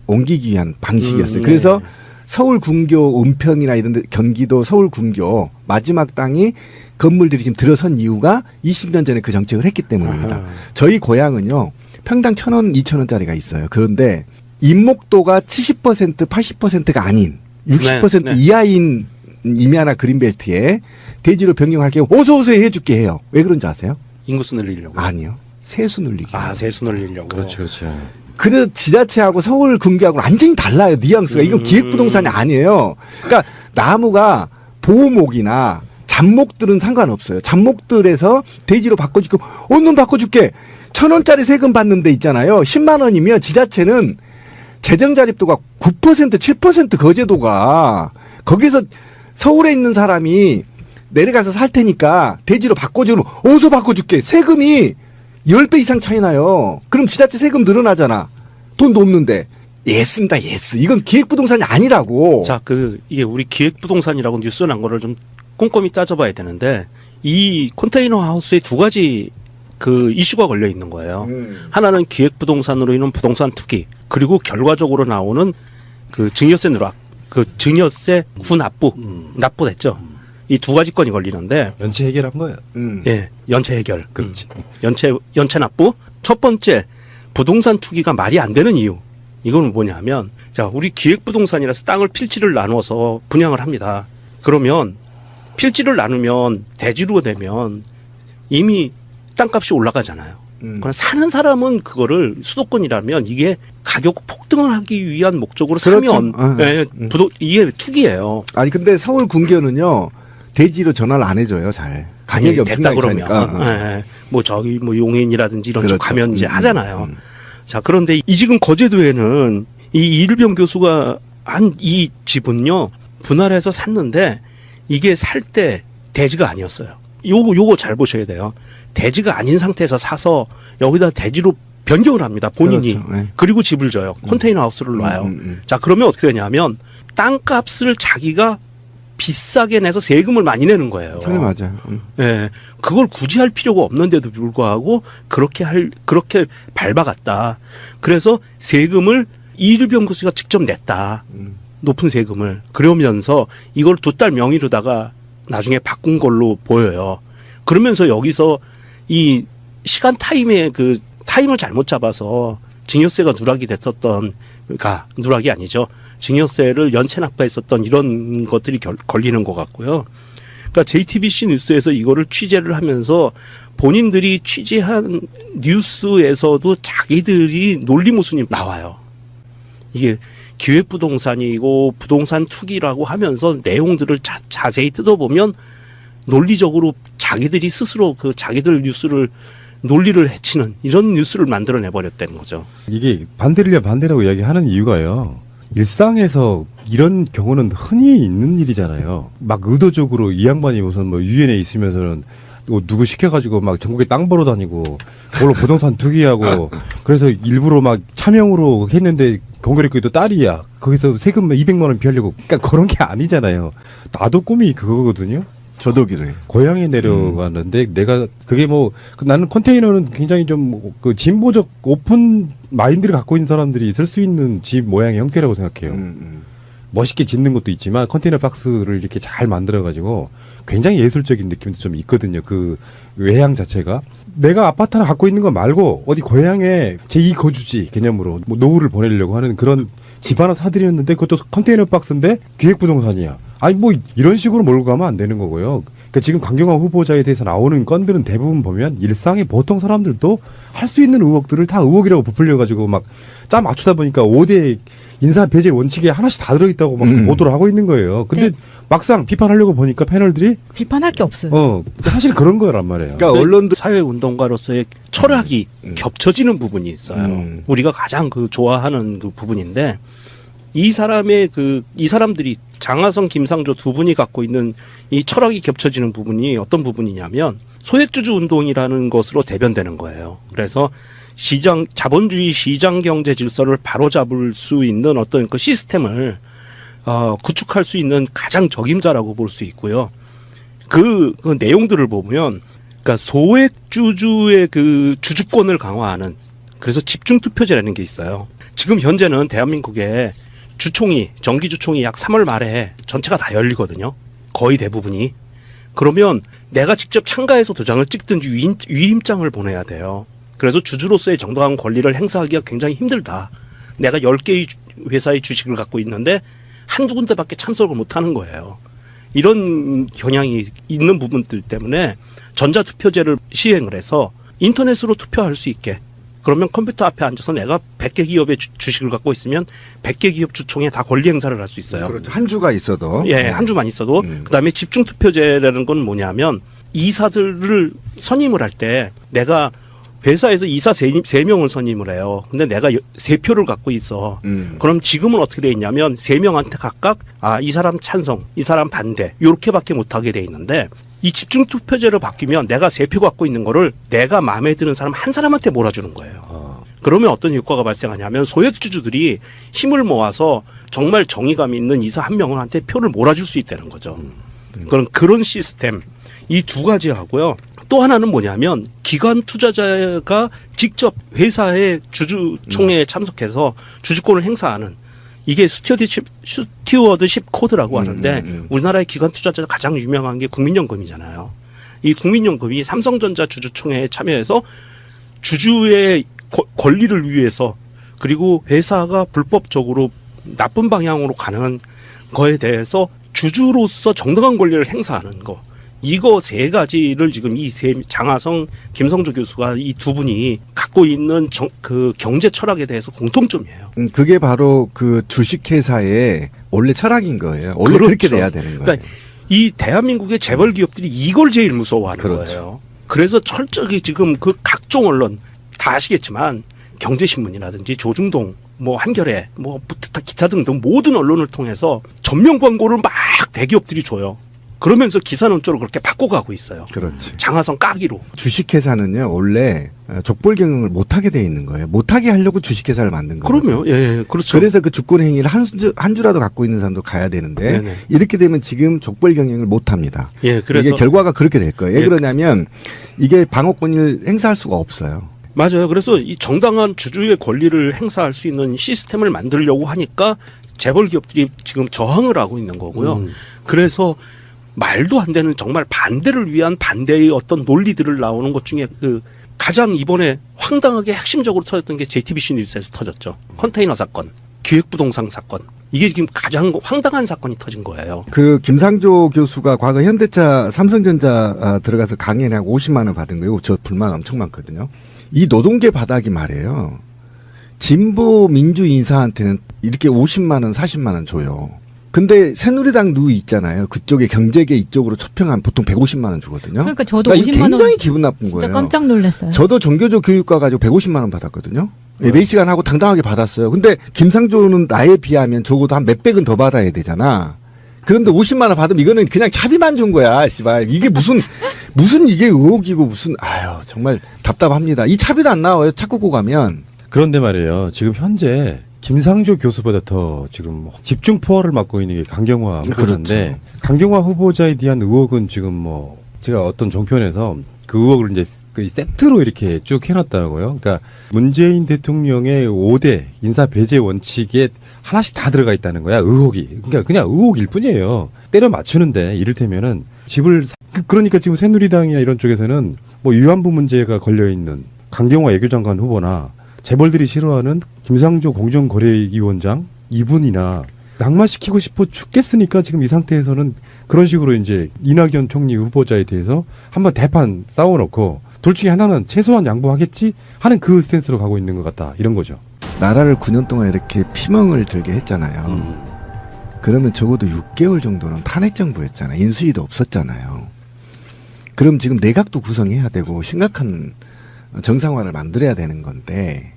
옮기기 위한 방식이었어요. 그래서 서울 군교 은평이나 이런 데 경기도 서울 군교 마지막 땅이 건물들이 지금 들어선 이유가 20년 전에 그 정책을 했기 때문입니다. 아하. 저희 고향은요. 평당 1,000원, 2,000원짜리가 있어요. 그런데 인목도가 70%, 80%가 아닌 60% 네, 네. 이하인 이미아나 그린벨트에 대지로 변경할게요. 어서 오세요 해줄게 해요. 왜 그런지 아세요? 인구수 늘리려고. 아니요. 세수 늘리기. 세수 늘리려고. 그렇죠. 그 지자체하고 서울 군교하고 완전히 달라요. 뉘앙스가. 이건 기획부동산이 아니에요. 그러니까 나무가 보목이나 잡목들은 상관없어요. 잡목들에서 대지로 바꿔줄게. 얼른 바꿔줄게. 1,000원짜리 세금 받는 데 있잖아요. 10만 원이면 지자체는 재정자립도가 9% 7% 거제도가 거기서 서울에 있는 사람이 내려가서 살 테니까 대지로 바꿔주면 어디서 바꿔줄게. 세금이 10배 이상 차이 나요. 그럼 지자체 세금 늘어나잖아. 돈도 없는데. 예스입니다. 예스. 이건 기획부동산이 아니라고. 자, 이게 우리 기획부동산이라고 뉴스 난 거를 좀 꼼꼼히 따져봐야 되는데, 이 컨테이너 하우스에 두 가지 그 이슈가 걸려 있는 거예요. 하나는 기획부동산으로 인한 부동산 투기, 그리고 결과적으로 나오는 그 증여세 누락, 그 증여세 납부됐죠. 이 두 가지 건이 걸리는데, 연체 해결한 거예요. 예, 연체 해결. 그렇지. 연체 납부. 첫 번째, 부동산 투기가 말이 안 되는 이유. 이건 뭐냐면, 자, 우리 기획부동산이라서 땅을 필지를 나누어서 분양을 합니다. 그러면 필지를 나누면 대지로 되면 이미 땅값이 올라가잖아요. 그러나 사는 사람은 그거를 수도권이라면 이게 가격 폭등을 하기 위한 목적으로 그렇죠. 사면 이게 투기예요. 아니 근데 서울 군교는요. 대지로 전화를 안 해줘요. 잘. 가격이 됐다 엄청나게 그러면 차니까. 뭐 저기 뭐 용인이라든지 이런 쪽 그렇죠. 가면 이제 하잖아요. 자, 그런데 이 지금 거제도에는 이 이일병 교수가 한 이 집은요 분할해서 샀는데 이게 살 때 대지가 아니었어요. 요거 잘 보셔야 돼요. 대지가 아닌 상태에서 사서 여기다 대지로 변경을 합니다. 본인이. 그렇죠. 네. 그리고 집을 줘요. 컨테이너 하우스를 놔요. 자, 그러면 어떻게 되냐면 땅값을 자기가 비싸게 내서 세금을 많이 내는 거예요. 그래 맞아요. 예, 그걸 굳이 할 필요가 없는데도 불구하고 그렇게 밟아갔다. 그래서 세금을 이일병 교수가 직접 냈다. 높은 세금을. 그러면서 이걸 두 딸 명의로다가 나중에 바꾼 걸로 보여요. 그러면서 여기서 이 시간 타임에 그 타임을 잘못 잡아서 증여세가 누락이 됐었던, 그러니까 누락이 아니죠. 증여세를 연체 납부했었던 이런 것들이 걸리는 것 같고요. 그러니까 JTBC 뉴스에서 이거를 취재를 하면서 본인들이 취재한 뉴스에서도 자기들이 논리모순이 나와요. 이게 기획부동산이고 부동산 투기라고 하면서 내용들을 자세히 뜯어보면 논리적으로 자기들이 스스로 그 자기들 뉴스를 논리를 해치는 이런 뉴스를 만들어내버렸다는 거죠. 이게 반대를 반대라고 이야기하는 이유가요. 일상에서 이런 경우는 흔히 있는 일이잖아요. 막 의도적으로 이 양반이 우선 뭐 유엔에 있으면서는 누구 시켜가지고 막 전국에 땅 벌어 다니고 그걸로 부동산 투기하고 그래서 일부러 막 차명으로 했는데 경거래권이 또 딸이야. 거기서 세금 200만 원 피하려고. 그러니까 그런 게 아니잖아요. 나도 꿈이 그거거든요. 저도 그래요. 고향에 내려가는데 내가 그게 뭐 나는 컨테이너는 굉장히 좀 그 진보적 오픈 마인드를 갖고 있는 사람들이 있을 수 있는 집 모양의 형태라고 생각해요. 멋있게 짓는 것도 있지만 컨테이너 박스를 이렇게 잘 만들어 가지고 굉장히 예술적인 느낌도 좀 있거든요. 그 외향 자체가 내가 아파트 하나 갖고 있는 거 말고 어디 고향에 제2 거주지 개념으로 뭐 노후를 보내려고 하는 그런 집 하나 사드렸는데 그것도 컨테이너 박스인데 기획부동산이야. 아니 뭐 이런 식으로 몰고 가면 안 되는 거고요. 그러니까 지금 강경화 후보자에 대해서 나오는 건들은 대부분 보면 일상의 보통 사람들도 할 수 있는 의혹들을 다 의혹이라고 부풀려 가지고 막 짜 맞추다 보니까 5대 인사 배제 원칙에 하나씩 다 들어있다고 막 보도를 하고 있는 거예요. 근데 네. 막상 비판하려고 보니까 패널들이 비판할 게 없어요. 사실 그런 거란 말이에요. 그러니까 언론도 사회운동가로서의 철학이 겹쳐지는 부분이 있어요. 우리가 가장 그 좋아하는 그 부분인데 이 사람들이 장하성, 김상조 두 분이 갖고 있는 이 철학이 겹쳐지는 부분이 어떤 부분이냐면 소액주주 운동이라는 것으로 대변되는 거예요. 그래서 자본주의 시장 경제 질서를 바로잡을 수 있는 어떤 그 시스템을 구축할 수 있는 가장 적임자라고 볼 수 있고요. 그 내용들을 보면, 그러니까 소액주주의 그 주주권을 강화하는, 그래서 집중투표제라는 게 있어요. 지금 현재는 대한민국에 주총이, 정기주총이 약 3월 말에 전체가 다 열리거든요. 거의 대부분이. 그러면 내가 직접 참가해서 도장을 찍든지 위임장을 보내야 돼요. 그래서 주주로서의 정당한 권리를 행사하기가 굉장히 힘들다. 내가 10개의 회사의 주식을 갖고 있는데 한두 군데밖에 참석을 못하는 거예요. 이런 경향이 있는 부분들 때문에 전자투표제를 시행을 해서 인터넷으로 투표할 수 있게, 그러면 컴퓨터 앞에 앉아서 내가 100개 기업의 주식을 갖고 있으면 100개 기업 주총에 다 권리 행사를 할 수 있어요. 그렇죠. 한 주가 있어도. 예, 한 주만 있어도. 그다음에 집중투표제라는 건 뭐냐면 이사들을 선임을 할 때 내가 회사에서 이사 3명을 선임을 해요. 근데 내가 3표를 갖고 있어. 그럼 지금은 어떻게 돼 있냐면 3명한테 각각 이 사람 찬성, 이 사람 반대 이렇게밖에 못하게 돼 있는데, 이 집중투표제로 바뀌면 내가 3표 갖고 있는 거를 내가 마음에 드는 사람 한 사람한테 몰아주는 거예요. 그러면 어떤 효과가 발생하냐면 소액주주들이 힘을 모아서 정말 정의감 있는 이사 한 명한테 표를 몰아줄 수 있다는 거죠. 그런 시스템, 이 두 가지 하고요. 또 하나는 뭐냐면 기관 투자자가 직접 회사의 주주총회에 참석해서 주주권을 행사하는, 이게 스튜어드십 코드라고 하는데 우리나라의 기관 투자자가 가장 유명한 게 국민연금이잖아요. 이 국민연금이 삼성전자 주주총회에 참여해서 주주의 권리를 위해서, 그리고 회사가 불법적으로 나쁜 방향으로 가는 거에 대해서 주주로서 정당한 권리를 행사하는 거, 이거 3가지를 지금 장하성, 김성조 교수가 이 두 분이 갖고 있는 그 경제 철학에 대해서 공통점이에요. 그게 바로 그 주식회사의 원래 철학인 거예요. 원래 그렇죠. 그렇게 돼야 되는 거예요. 그러니까 이 대한민국의 재벌 기업들이 이걸 제일 무서워하는 그렇죠. 거예요. 그래서 철저히 지금 그 각종 언론 다 아시겠지만 경제신문이라든지 조중동, 뭐 한겨레, 뭐 기타 등등 모든 언론을 통해서 전면 광고를 막 대기업들이 줘요. 그러면서 기사 논조를 그렇게 바꿔가고 있어요. 그렇지. 장하성 까기로. 주식회사는요, 원래 족벌 경영을 못하게 돼 있는 거예요. 못하게 하려고 주식회사를 만든 거예요. 그럼요. 예, 그렇죠. 그래서 그 주권 행위를 한 주라도 갖고 있는 사람도 가야 되는데, 네네. 이렇게 되면 지금 족벌 경영을 못 합니다. 예, 그래서 이게 결과가 그렇게 될 거예요. 왜 예. 그러냐면 이게 방어권을 행사할 수가 없어요. 맞아요. 그래서 이 정당한 주주의 권리를 행사할 수 있는 시스템을 만들려고 하니까 재벌 기업들이 지금 저항을 하고 있는 거고요. 그래서 말도 안 되는 정말 반대를 위한 반대의 어떤 논리들을 나오는 것 중에 그 가장 이번에 황당하게 핵심적으로 터졌던 게 JTBC 뉴스에서 터졌죠. 컨테이너 사건, 기획부동산 사건. 이게 지금 가장 황당한 사건이 터진 거예요. 그 김상조 교수가 과거 현대차 삼성전자 들어가서 강연에 하고 50만 원 받은 거예요. 저 불만 엄청 많거든요. 이 노동계 바닥이 말이에요. 진보 민주 인사한테는 이렇게 50만 원, 40만 원 줘요. 근데 새누리당 누 있잖아요. 그쪽에 경제계 이쪽으로 초평하면 보통 150만 원 주거든요. 그러니까 저도 그러니까 50만 원 굉장히 기분 나쁜 진짜 거예요. 깜짝 놀랐어요. 저도 종교조 교육과 가지고 150만 원 받았거든요. 4시간 하고 당당하게 받았어요. 근데 김상조는 나에 비하면 적어도 한 몇백은 더 받아야 되잖아. 그런데 50만 원 받으면 이거는 그냥 차비만 준 거야. 씨발. 이게 무슨 이게 의혹이고 정말 답답합니다. 이 차비도 안 나와요. 착국고 가면. 그런데 말이에요. 지금 현재 김상조 교수보다 더 지금 집중 포화를 맡고 있는 게 강경화 후보자인데, 그렇죠. 강경화 후보자에 대한 의혹은 지금 뭐 제가 어떤 종편에서 그 의혹을 이제 그 세트로 이렇게 쭉 해놨다고요. 그러니까 문재인 대통령의 5대 인사 배제 원칙에 하나씩 다 들어가 있다는 거야. 의혹이. 그러니까 그냥 의혹일 뿐이에요. 때려 맞추는데 이를테면은 그러니까 지금 새누리당이나 이런 쪽에서는 뭐 위안부 문제가 걸려 있는 강경화 외교장관 후보나 재벌들이 싫어하는 김상조 공정거래위원장 이분이나 낙마시키고 싶어 죽겠으니까 지금 이 상태에서는 그런 식으로 이제 이낙연 총리 후보자에 대해서 한번 대판 싸워놓고 둘 중에 하나는 최소한 양보하겠지 하는 그 스탠스로 가고 있는 것 같다, 이런 거죠. 나라를 9년 동안 이렇게 피멍을 들게 했잖아요. 그러면 적어도 6개월 정도는 탄핵 정부였잖아요. 인수위도 없었잖아요. 그럼 지금 내각도 구성해야 되고 심각한 정상화를 만들어야 되는 건데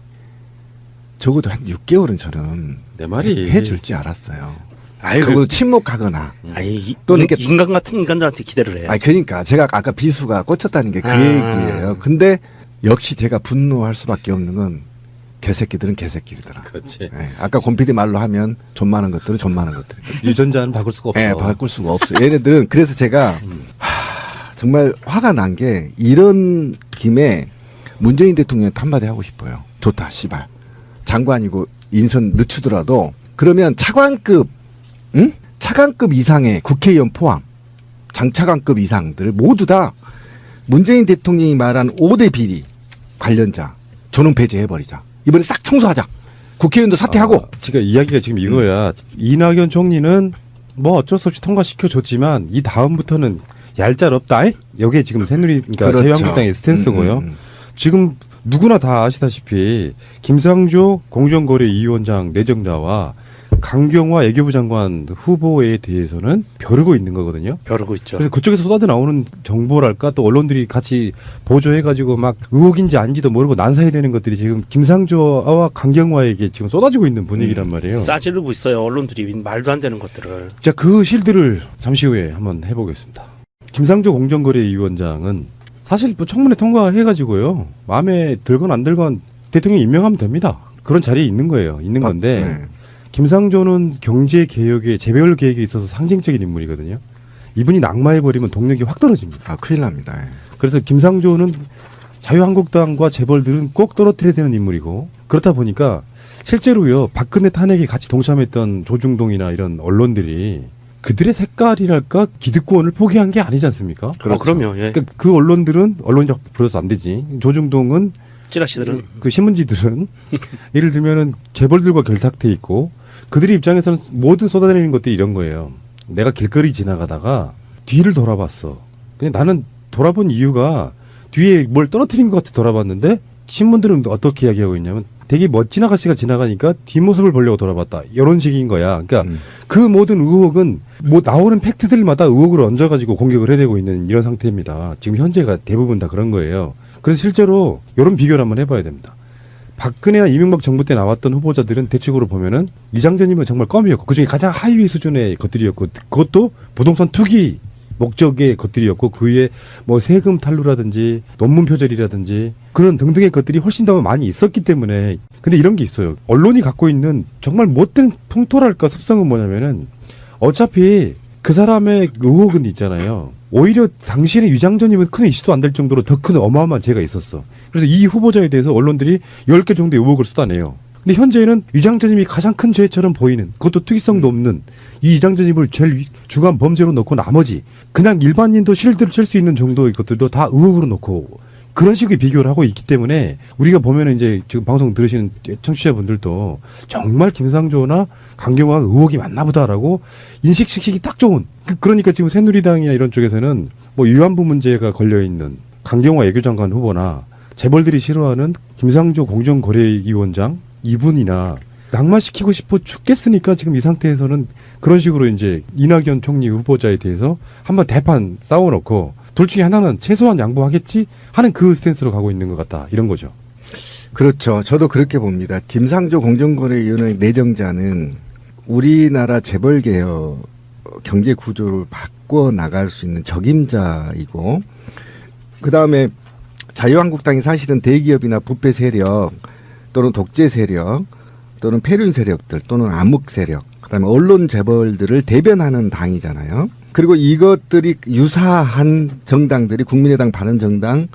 적어도 한 6개월은 저는 내 말이 해줄 줄 알았어요. 아유, 그거 침묵하거나 아니, 또는 이렇게 인간 같은 인간들한테 기대를 해요. 그러니까 제가 아까 비수가 꽂혔다는 게 그 얘기예요. 근데 역시 제가 분노할 수밖에 없는 건 개새끼들은 개새끼들이더라. 그렇지. 예, 아까 곰피디 말로 하면 좀 많은 것들은 좀 많은 것들. 유전자는 바꿀 수가 없어. 예, 바꿀 수가 없어. 얘네들은 그래서 제가 정말 화가 난 게 이런 김에 문재인 대통령한테 한마디 하고 싶어요. 좋다, 씨발. 장관이고 인선 늦추더라도 그러면 차관급, 응? 차관급 이상의 국회의원 포함, 장차관급 이상들 모두 다 문재인 대통령이 말한 5대 비리 관련자 전원 폐지해버리자. 이번에 싹 청소하자. 국회의원도 사퇴하고. 지금 이야기가 지금 이거야. 이낙연 총리는 뭐 어쩔 수 없이 통과시켜줬지만 이 다음부터는 얄짤없다. 여기에 지금 새누리, 그러니까 그렇죠. 자유한국당의 스탠스고요. 지금 누구나 다 아시다시피 김상조 공정거래위원장 내정자와 강경화 외교부 장관 후보에 대해서는 벼르고 있는 거거든요. 벼르고 있죠. 그래서 그쪽에서 쏟아져 나오는 정보랄까 또 언론들이 같이 보조해가지고 막 의혹인지 아닌지도 모르고 난사해야 되는 것들이 지금 김상조와 강경화에게 지금 쏟아지고 있는 분위기란 말이에요. 싸지르고 있어요. 언론들이 말도 안 되는 것들을. 자, 그 실들을 잠시 후에 한번 해보겠습니다. 김상조 공정거래위원장은 사실 뭐 청문회 통과해가지고요. 마음에 들건 안 들건 대통령이 임명하면 됩니다. 그런 자리에 있는 거예요. 있는 건데 네. 김상조는 경제개혁의 재벌 계획에 있어서 상징적인 인물이거든요. 이분이 낙마해버리면 동력이 확 떨어집니다. 아, 큰일 납니다. 예. 그래서 김상조는 자유한국당과 재벌들은 꼭 떨어뜨려야 되는 인물이고 그렇다 보니까 실제로요. 박근혜 탄핵에 같이 동참했던 조중동이나 이런 언론들이 그들의 색깔이랄까 기득권을 포기한 게 아니지 않습니까? 그렇죠. 그럼요. 예. 그러니까 그 언론들은 언론이라고 불러서 안 되지. 조중동은 찌라시들은 그 신문지들은 예를 들면은 재벌들과 결탁돼 있고 그들의 입장에서는 모든 쏟아내리는 것들이 이런 거예요. 내가 길거리 지나가다가 뒤를 돌아봤어. 근데 나는 돌아본 이유가 뒤에 뭘 떨어뜨린 것 같아 돌아봤는데 신문들은 어떻게 이야기하고 있냐면 되게 멋진 아가씨가 지나가니까 뒷모습을 보려고 돌아봤다. 이런 식인 거야. 그러니까 그 모든 의혹은 뭐 나오는 팩트들마다 의혹을 얹어가지고 공격을 해대고 있는 이런 상태입니다. 지금 현재가 대부분 다 그런 거예요. 그래서 실제로 이런 비교를 한번 해봐야 됩니다. 박근혜나 이명박 정부 때 나왔던 후보자들은 대체적으로 보면은 이장전이면 정말 껌이었고 그중에 가장 하위 수준의 것들이었고 그것도 부동산 투기 목적의 것들이었고 그 위에 뭐 세금 탈루라든지 논문 표절이라든지 그런 등등의 것들이 훨씬 더 많이 있었기 때문에 근데 이런 게 있어요. 언론이 갖고 있는 정말 못된 풍토랄까 습성은 뭐냐면은 어차피 그 사람의 의혹은 있잖아요. 오히려 당시에는 유장전이면 큰 이슈도 안 될 정도로 더 큰 어마어마한 죄가 있었어. 그래서 이 후보자에 대해서 언론들이 10개 정도의 의혹을 쏟아내요. 근데 현재는 유장전입이 가장 큰 죄처럼 보이는 그것도 특이성도 없는 이 유장전입을 제일 주간 범죄로 놓고 나머지 그냥 일반인도 실드를 칠 수 있는 정도의 것들도 다 의혹으로 놓고 그런 식의 비교를 하고 있기 때문에 우리가 보면은 이제 지금 방송 들으시는 청취자분들도 정말 김상조나 강경화가 의혹이 많나 보다라고 인식시키기 딱 좋은 그러니까 지금 새누리당이나 이런 쪽에서는 뭐 위안부 문제가 걸려 있는 강경화 외교장관 후보나 재벌들이 싫어하는 김상조 공정거래위원장 이분이나 낙마시키고 싶어 죽겠으니까 지금 이 상태에서는 그런 식으로 이제 이낙연 총리 후보자에 대해서 한번 대판 싸워놓고 둘 중에 하나는 최소한 양보하겠지 하는 그 스탠스로 가고 있는 것 같다 이런 거죠. 그렇죠. 저도 그렇게 봅니다. 김상조 공정거래위원회 내정자는 우리나라 재벌개혁 경제 구조를 바꿔 나갈 수 있는 적임자이고 그다음에 자유한국당이 사실은 대기업이나 부패 세력 또는 독재 세력 또는 폐륜 세력들 또는 암흑 세력 그다음에 언론 재벌들을 대변하는 당이잖아요. 그리고 이것들이 유사한 정당들이 국민의당, 바른정당,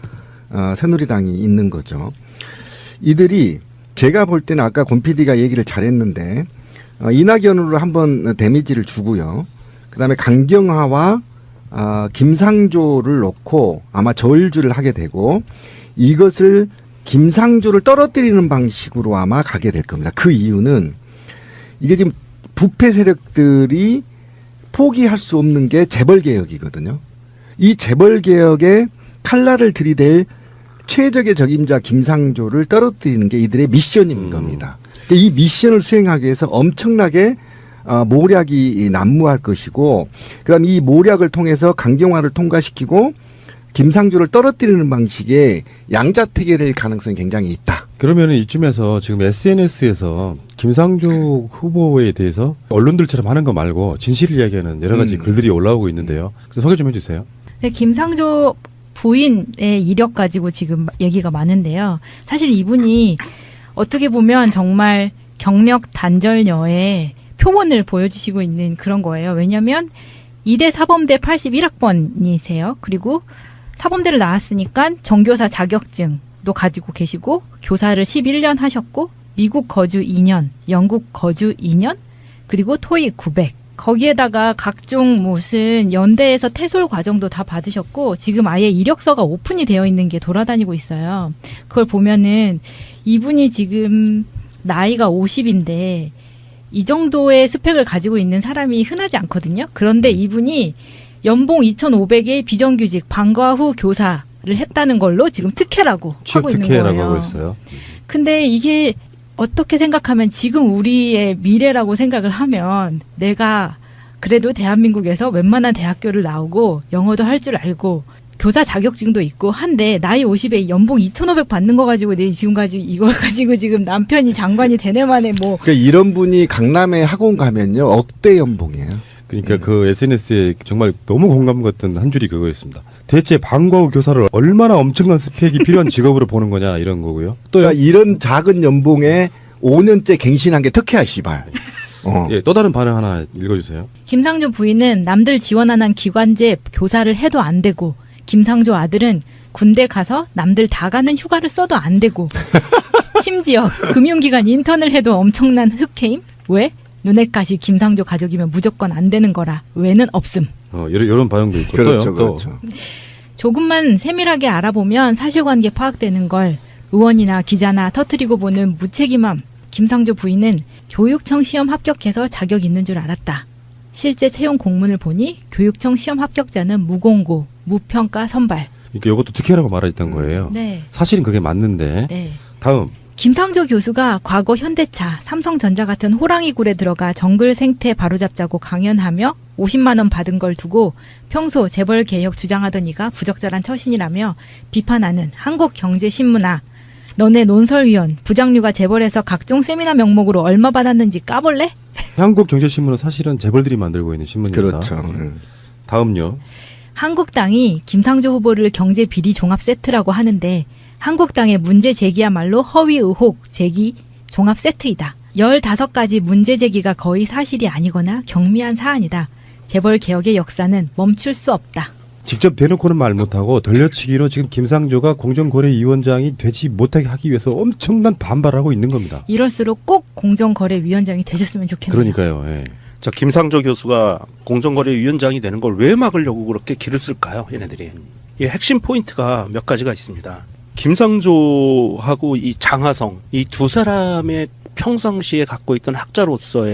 새누리당이 있는 거죠. 이들이 제가 볼 때는 아까 권 PD가 얘기를 잘했는데 이낙연으로 한번 데미지를 주고요. 그다음에 강경화와 김상조를 놓고 아마 저울질을 하게 되고 이것을 김상조를 떨어뜨리는 방식으로 아마 가게 될 겁니다. 그 이유는 이게 지금 부패 세력들이 포기할 수 없는 게 재벌개혁이거든요. 이 재벌개혁에 칼날을 들이댈 최적의 적임자 김상조를 떨어뜨리는 게 이들의 미션인 겁니다. 이 미션을 수행하기 위해서 엄청나게 모략이 난무할 것이고 그다음에 이 모략을 통해서 강경화를 통과시키고 김상조를 떨어뜨리는 방식의 양자택일의 가능성이 굉장히 있다. 그러면 이쯤에서 지금 SNS에서 김상조 후보에 대해서 언론들처럼 하는 거 말고 진실을 이야기하는 여러 가지 글들이 올라오고 있는데요. 그래서 소개 좀 해주세요. 네, 김상조 부인의 이력 가지고 지금 얘기가 많은데요. 사실 이분이 어떻게 보면 정말 경력 단절녀의 표본을 보여주시고 있는 그런 거예요. 왜냐하면 이대 사범대 81학번이세요. 그리고 사범대를 나왔으니까 정교사 자격증도 가지고 계시고 교사를 11년 하셨고 미국 거주 2년, 영국 거주 2년, 그리고 토익 900. 거기에다가 각종 무슨 연대에서 태솔 과정도 다 받으셨고 지금 아예 이력서가 오픈이 되어 있는 게 돌아다니고 있어요. 그걸 보면은 이분이 지금 나이가 50인데 이 정도의 스펙을 가지고 있는 사람이 흔하지 않거든요. 그런데 이분이 연봉 2,500의 비정규직 방과 후 교사를 했다는 걸로 지금 특혜라고 취업 하고 있는 특혜라고 거예요. 하고 있어요. 근데 이게 어떻게 생각하면 지금 우리의 미래라고 생각을 하면 내가 그래도 대한민국에서 웬만한 대학교를 나오고 영어도 할 줄 알고 교사 자격증도 있고 한데 나이 50에 연봉 2,500 받는 거 가지고 내 지금까지 이걸 가지고 지금 남편이 장관이 되네만에 뭐 그러니까 이런 분이 강남에 학원 가면요 억대 연봉이에요. 그러니까 그 SNS에 정말 너무 공감 갔던 한 줄이 그거였습니다. 대체 방과 후 교사를 얼마나 엄청난 스펙이 필요한 직업으로 보는 거냐 이런 거고요. 또 그러니까 이런 작은 연봉에 5년째 갱신한 게 특혜야 씨발. 예, 또 다른 반응 하나 읽어주세요. 김상조 부인은 남들 지원 안 한 기관제 교사를 해도 안 되고 김상조 아들은 군대 가서 남들 다 가는 휴가를 써도 안 되고 심지어 금융기관 인턴을 해도 엄청난 흑해임? 왜? 눈엣가시 김상조 가족이면 무조건 안 되는 거라 왜는 없음. 이런 반응도 있고 그렇죠, 또요. 그렇죠. 조금만 세밀하게 알아보면 사실관계 파악되는 걸 의원이나 기자나 터트리고 보는 무책임함. 김상조 부인은 교육청 시험 합격해서 자격 있는 줄 알았다. 실제 채용 공문을 보니 교육청 시험 합격자는 무공고, 무평가 선발. 그러니까 이것도 특혜라고 말했던 거예요. 네. 사실은 그게 맞는데. 네. 다음. 김상조 교수가 과거 현대차, 삼성전자 같은 호랑이 굴에 들어가 정글 생태 바로잡자고 강연하며 50만 원 받은 걸 두고 평소 재벌 개혁 주장하던 이가 부적절한 처신이라며 비판하는 한국경제신문아. 너네 논설위원, 부장류가 재벌에서 각종 세미나 명목으로 얼마 받았는지 까볼래? 한국경제신문은 사실은 재벌들이 만들고 있는 신문입니다. 그렇죠. 다음요. 한국당이 김상조 후보를 경제 비리 종합 세트라고 하는데 한국당의 문제 제기야말로 허위 의혹 제기 종합 세트이다. 15가지 문제 제기가 거의 사실이 아니거나 경미한 사안이다. 재벌 개혁의 역사는 멈출 수 없다. 직접 대놓고는 말 못하고 돌려치기로 지금 김상조가 공정거래위원장이 되지 못하게 하기 위해서 엄청난 반발하고 있는 겁니다. 이럴수록 꼭 공정거래위원장이 되셨으면 좋겠네요. 그러니까요. 예. 자, 김상조 교수가 공정거래위원장이 되는 걸 왜 막으려고 그렇게 길을 쓸까요? 얘네들이. 이 핵심 포인트가 몇 가지가 있습니다. 김상조하고 이 장하성 이 두 사람의 평상시에 갖고 있던 학자로서의